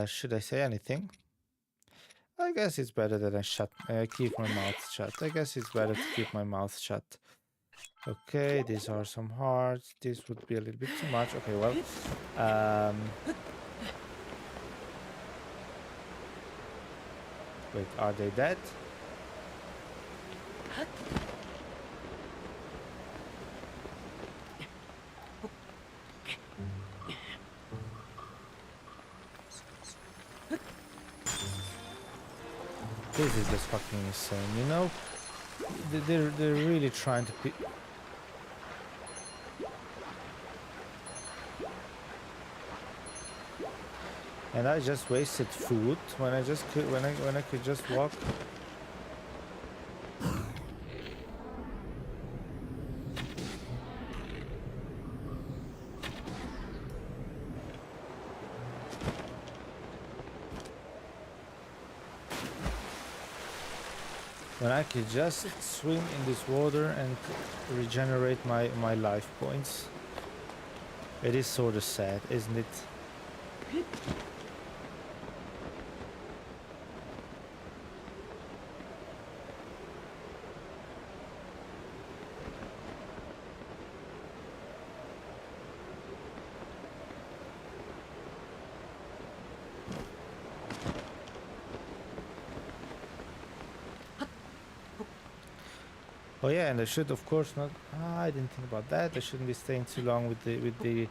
Should I say anything? I guess it's better that I keep my mouth shut. I guess it's better to keep my mouth shut. Okay, these are some hearts. This would be a little bit too much. Okay, well, wait, are they dead? This is just fucking insane, you know? They're really trying to be... And I just wasted food when I just could when I could just walk. When I could just swim in this water and regenerate my life points. It is sort of sad, isn't it? Oh yeah, and I should of course not. I didn't think about that. I shouldn't be staying too long with the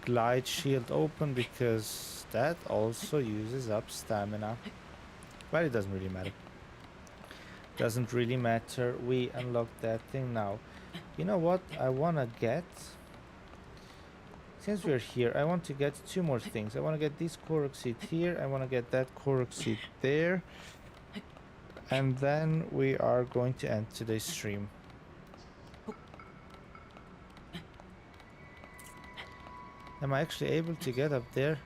glide shield open because that also uses up stamina. But it doesn't really matter. Doesn't really matter. We unlocked that thing now. You know what? I wanna get. Since we're here, I want to get two more things. I want to get this Korok seed here. I want to get that Korok seed there. And then we are going to end today's stream. Am I actually able to get up there?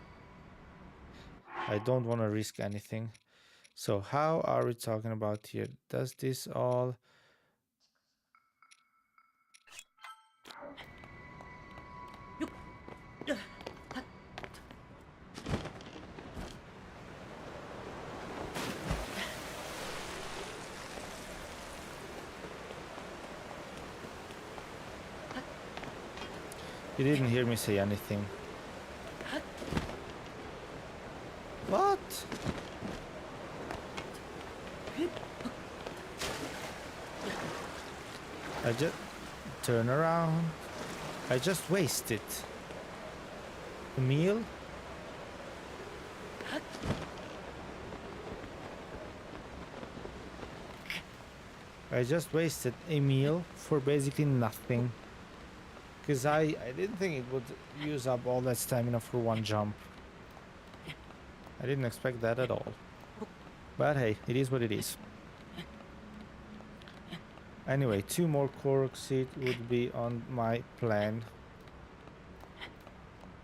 I don't want to risk anything. So how are we talking about here? Does this all... You didn't hear me say anything. What? I just... Turn around. I just wasted a meal. I just wasted a meal for basically nothing. Because I didn't think it would use up all that stamina for one jump. I didn't expect that at all. But hey, it is what it is. Anyway, 2 more Korok seed would be on my plan.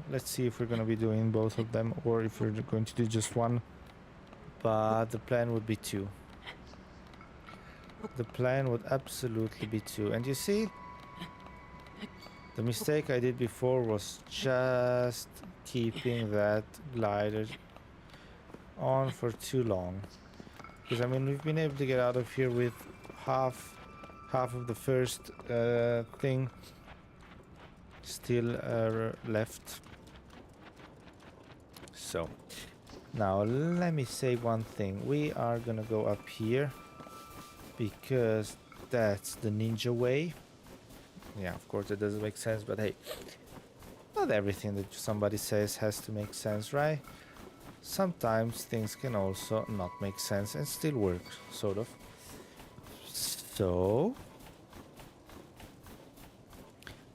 Let's see if we're gonna be doing both of them or if we're going to do just one. But the plan would be 2. The plan would absolutely be 2. And you see, the mistake I did before was just keeping that glider on for too long. Because I mean, we've been able to get out of here with half of the first thing still left. So now let me say one thing. We are gonna go up here because that's the ninja way. Yeah, of course it doesn't make sense, but hey, not everything that somebody says has to make sense, right? Sometimes things can also not make sense and still work, sort of. So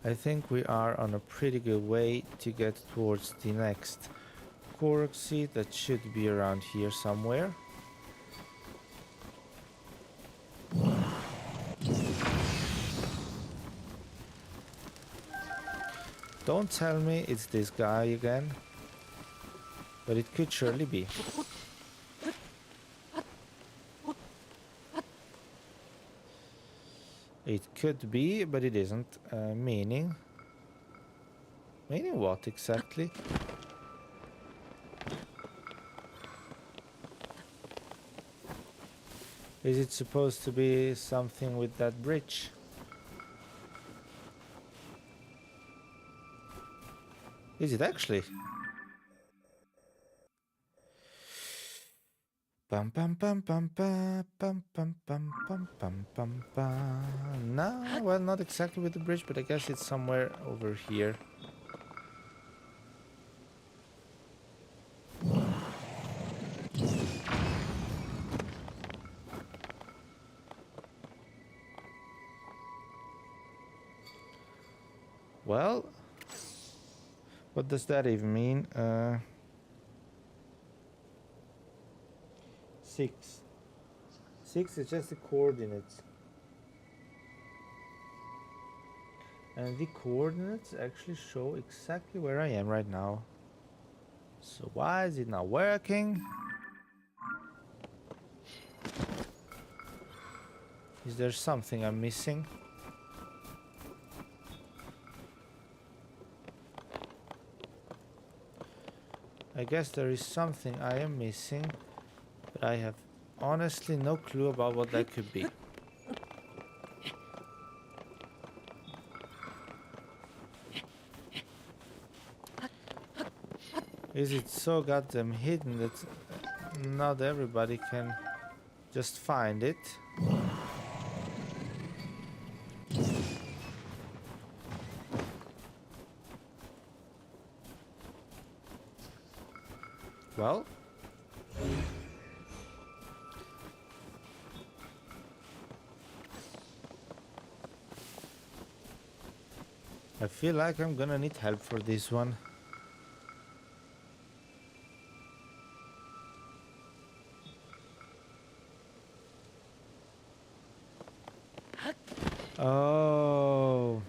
I think we are on a pretty good way to get towards the next Korok seed that should be around here somewhere. Don't tell me it's this guy again, but it could surely be. It could be, but it isn't. Meaning what exactly? Is it supposed to be something with that bridge? Is it actually? Pam pam pam pam pam pam pam pam pam pam pam pam. No, well, not exactly with the bridge, but I guess it's somewhere over here. Well, what does that even mean? 6. 6 is just the coordinates. And the coordinates actually show exactly where I am right now. So why is it not working? Is there something I'm missing? I guess there is something I am missing, but I have honestly no clue about what that could be. Is it so goddamn hidden that not everybody can just find it? Well, I feel like I'm gonna need help for this one. Oh,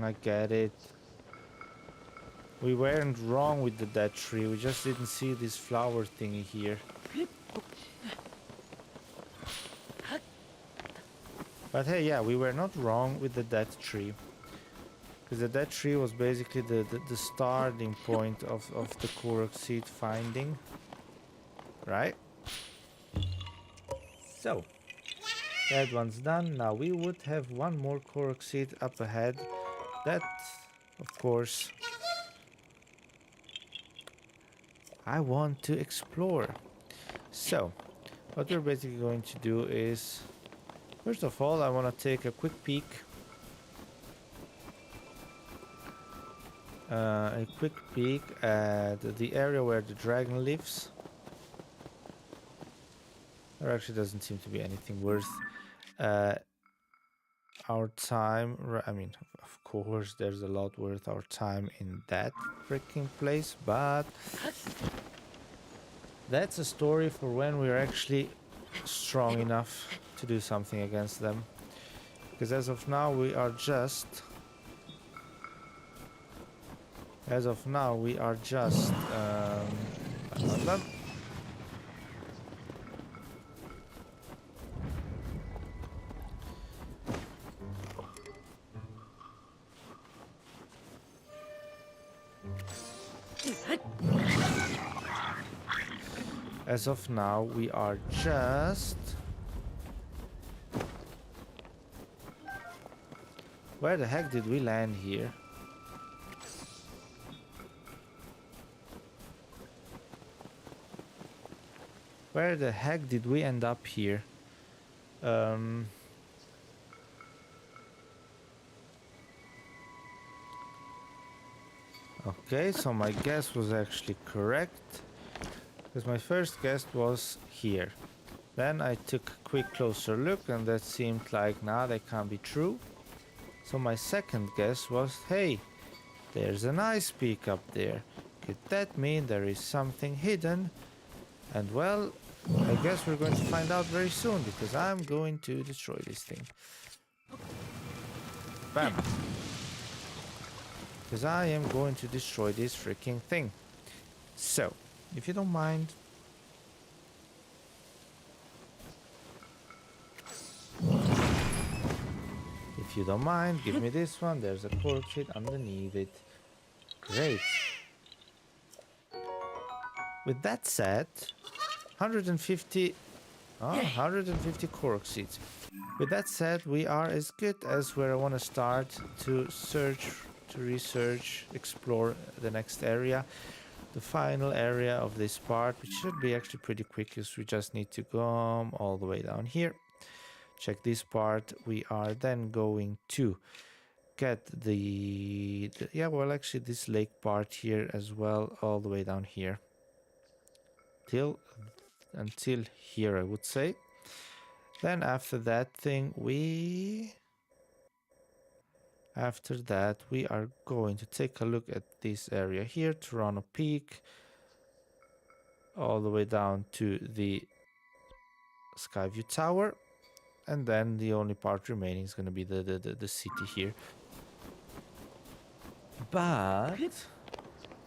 I get it. We weren't wrong with the dead tree. We just didn't see this flower thingy here. But hey, yeah, we were not wrong with the dead tree. Because the dead tree was basically the starting point of the Korok seed finding. Right? So, that one's done. Now we would have one more Korok seed up ahead. That, of course, I want to explore. So, what we're basically going to do is, first of all, I want to take a quick peek. A quick peek at the area where the dragon lives. There actually doesn't seem to be anything worth uh, our time. I mean, of course, there's a lot worth our time in that freaking place, but that's a story for when we're actually strong enough to do something against them. Because as of now, we are just... As of now, we are just... bam, bam. As of now, we are just... Where the heck did we land here? Where the heck did we end up here? Okay, so my guess was actually correct. Because my first guess was here. Then I took a quick closer look and that seemed like, nah, that can't be true. So my second guess was, hey, there's an ice peak up there. Could that mean there is something hidden? And well, I guess we're going to find out very soon because I'm going to destroy this thing. Bam. Because I am going to destroy this freaking thing. So, if you don't mind... If you don't mind, give me this one. There's a cork seed underneath it. Great. With that said, 150 cork seeds. With that said, we are as good as where I want to start to search, to research, explore the next area. The final area of this part, which should be actually pretty quick, because we just need to go all the way down here. Check this part. We are then going to get the yeah, well, actually this lake part here as well, all the way down here until here, I would say. Then after that we are going to take a look at this area here, Toronto Peak, all the way down to the Skyview Tower, and then the only part remaining is going to be the city here. But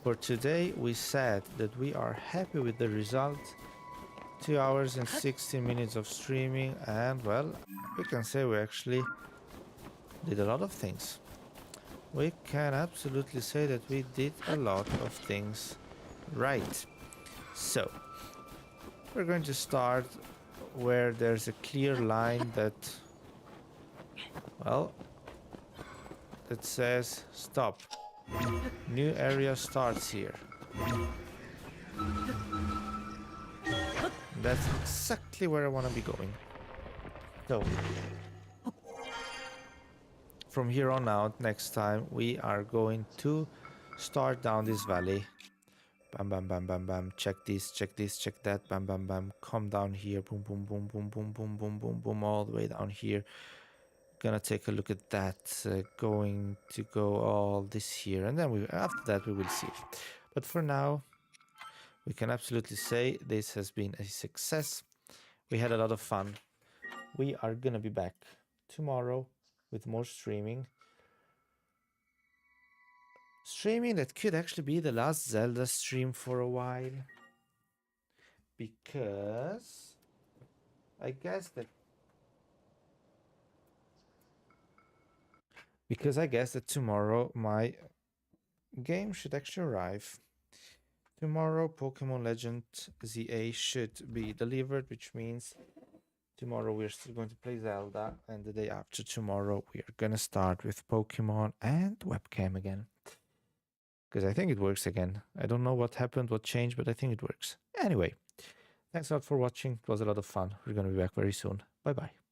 for today we said that we are happy with the result. 2 hours and 16 minutes of streaming, and well, we can say we actually did a lot of things. We can absolutely say that we did a lot of things right. So, we're going to start where there's a clear line that, well, that says stop. New area starts here. That's exactly where I want to be going. So, from here on out, next time, we are going to start down this valley. Bam, bam, bam, bam, bam. Check this, check that. Bam, bam, bam. Come down here. Boom, boom, boom, boom, boom, boom, boom, boom, boom. All the way down here. Gonna take a look at that. Going to go all this here. And then after that, we will see. But for now, we can absolutely say this has been a success. We had a lot of fun. We are gonna be back tomorrow with more streaming. Streaming that could actually be the last Zelda stream for a while. Because I guess that tomorrow my game should actually arrive. Tomorrow Pokemon Legend ZA should be delivered, which means tomorrow we're still going to play Zelda, and the day after tomorrow we are gonna start with Pokemon and webcam again. Because I think it works again. I don't know what happened, what changed, but I think it works. Anyway, thanks a lot for watching. It was a lot of fun. We're gonna be back very soon. Bye bye.